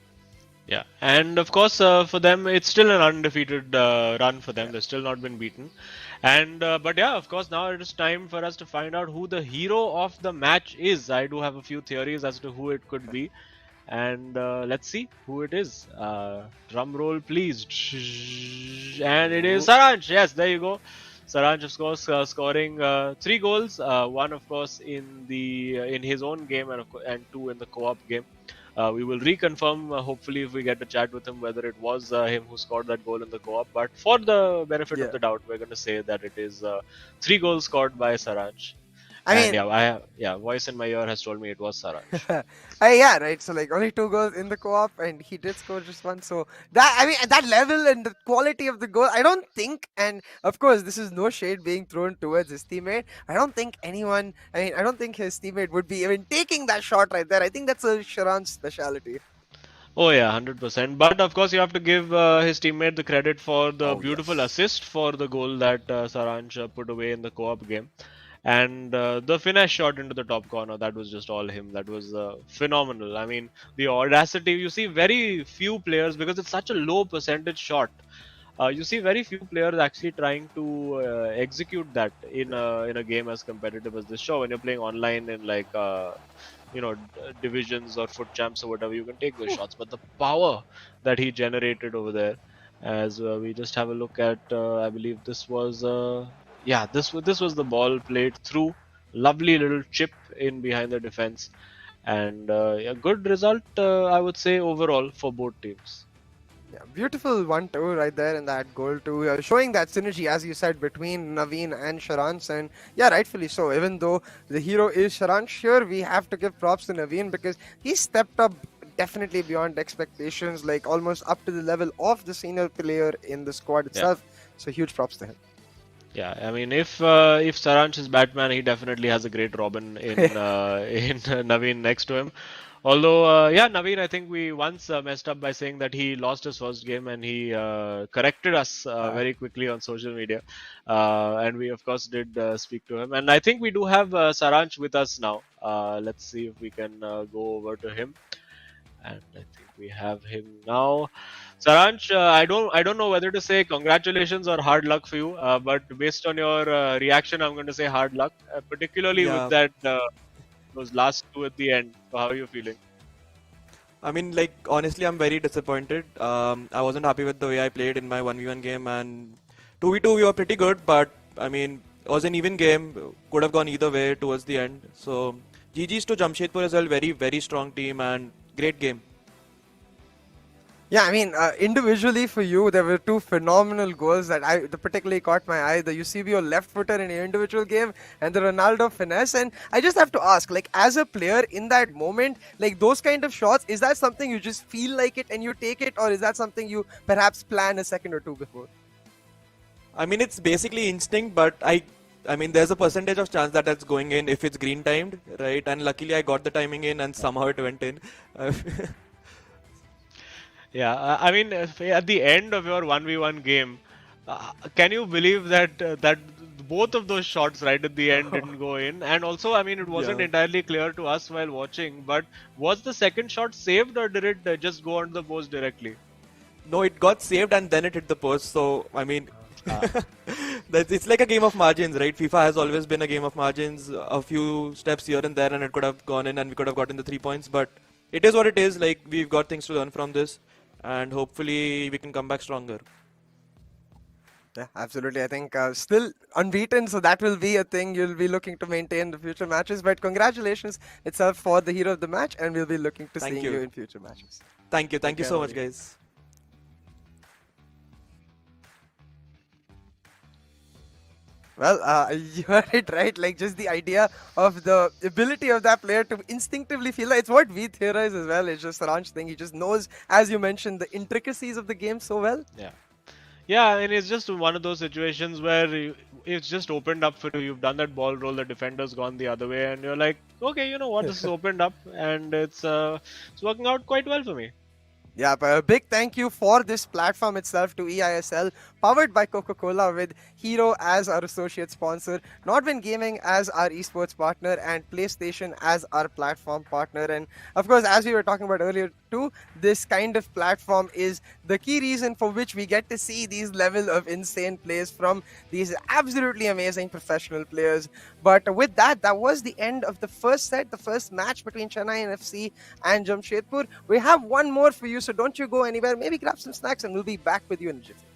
B: Yeah, and of course for them it's still an undefeated run for them. They've still not been beaten, And but yeah, of course, now it is time for us to find out who the hero of the match is. I do have a few theories as to who it could be, and let's see who it is. Drum roll, please. And it is Saransh. Yes, there you go. Saransh, of course, scoring 3 goals. One, of course, in his own game, and 2 in the co-op game. We will reconfirm, hopefully, if we get to chat with him, whether it was him who scored that goal in the co-op. But for the benefit of the doubt, we're going to say that it is 3 goals scored by Saransh.
A: I mean,
B: Voice in my ear has told me it was Saransh.
A: yeah, right. So like only 2 goals in the co-op, and he did score just one. So that, I mean, at that level and the quality of the goal, I don't think. And of course, this is no shade being thrown towards his teammate. I don't think anyone. I mean, I don't think his teammate would be even taking that shot right there. I think that's a Sharan's speciality.
B: Oh yeah, 100%. But of course, you have to give his teammate the credit for the beautiful assist for the goal that Saransh put away in the co-op game. And the finesse shot into the top corner, that was just all him. That was phenomenal. I mean, the audacity, you see very few players, because it's such a low percentage shot. You see very few players actually trying to execute that in a game as competitive as this. Sure, when you're playing online in like divisions or foot champs or whatever, you can take those shots. But the power that he generated over there, as we just have a look at, I believe this was this was the ball played through. Lovely little chip in behind the defense, and a good result, I would say, overall for both teams.
A: Yeah, beautiful 1-2 right there in that goal too, showing that synergy, as you said, between Naveen and Sharansh. And yeah, rightfully so. Even though the hero is Sharansh, here we have to give props to Naveen, because he stepped up definitely beyond expectations, like almost up to the level of the senior player in the squad itself. So huge props to him.
B: Yeah, I mean, if Saransh is Batman, he definitely has a great Robin in Naveen next to him. Although, Naveen, I think we once messed up by saying that he lost his first game, and he corrected us very quickly on social media. And we, of course, did speak to him. And I think we do have Saransh with us now. Let's see if we can go over to him. And I think we have him now. Saransh, I don't know whether to say congratulations or hard luck for you, but based on your reaction, I'm going to say hard luck, particularly with that those last 2 at the end. So how are you feeling?
D: I mean, like, honestly, I'm very disappointed. I wasn't happy with the way I played in my 1v1 game, and 2v2 we were pretty good, but I mean, it was an even game. Could have gone either way towards the end. So GG's to Jamshedpur as well. Very, very strong team and great game.
A: Yeah, I mean, individually for you, there were 2 phenomenal goals that particularly caught my eye. The Eusebio left footer in your individual game, and the Ronaldo finesse. And I just have to ask, like, as a player in that moment, like those kind of shots, is that something you just feel like it and you take it, or is that something you perhaps plan a second or 2 before?
D: I mean, it's basically instinct, but I mean, there's a percentage of chance that that's going in if it's green timed, right? And luckily I got the timing in, and somehow it went in.
B: Yeah, I mean, at the end of your 1v1 game, can you believe that both of those shots right at the end didn't go in? And also, I mean, it wasn't entirely clear to us while watching, but was the second shot saved, or did it just go onto the post directly?
D: No, it got saved and then it hit the post. So, I mean, it's like a game of margins, right? FIFA has always been a game of margins, a few steps here and there, and it could have gone in and we could have gotten the 3 points. But it is what it is. Like, we've got things to learn from this, and hopefully we can come back stronger.
A: Yeah, absolutely. I think still unbeaten, so that will be a thing you'll be looking to maintain in the future matches. But congratulations itself for the hero of the match, and we'll be looking to seeing you in future matches.
D: Thank you. Thank you so much, guys.
A: Well, you heard it right. Like, just the idea of the ability of that player to instinctively feel like, it's what we theorize as well. It's just Saransh thing. He just knows, as you mentioned, the intricacies of the game so well.
B: Yeah, and it's just one of those situations where it's just opened up for you. You've done that ball roll, the defender's gone the other way, and you're like, okay, you know what, this is opened up, and it's working out quite well for me.
A: Yeah, but a big thank you for this platform itself to eISL, powered by Coca-Cola, with Hero as our associate sponsor, Nordwind Gaming as our esports partner, and PlayStation as our platform partner. And of course, as we were talking about earlier, to this kind of platform is the key reason for which we get to see these level of insane plays from these absolutely amazing professional players. But with that, that was the end of the first set, the first match between Chennai FC and Jamshedpur. We have one more for you, so don't you go anywhere. Maybe grab some snacks and we'll be back with you in a jiffy.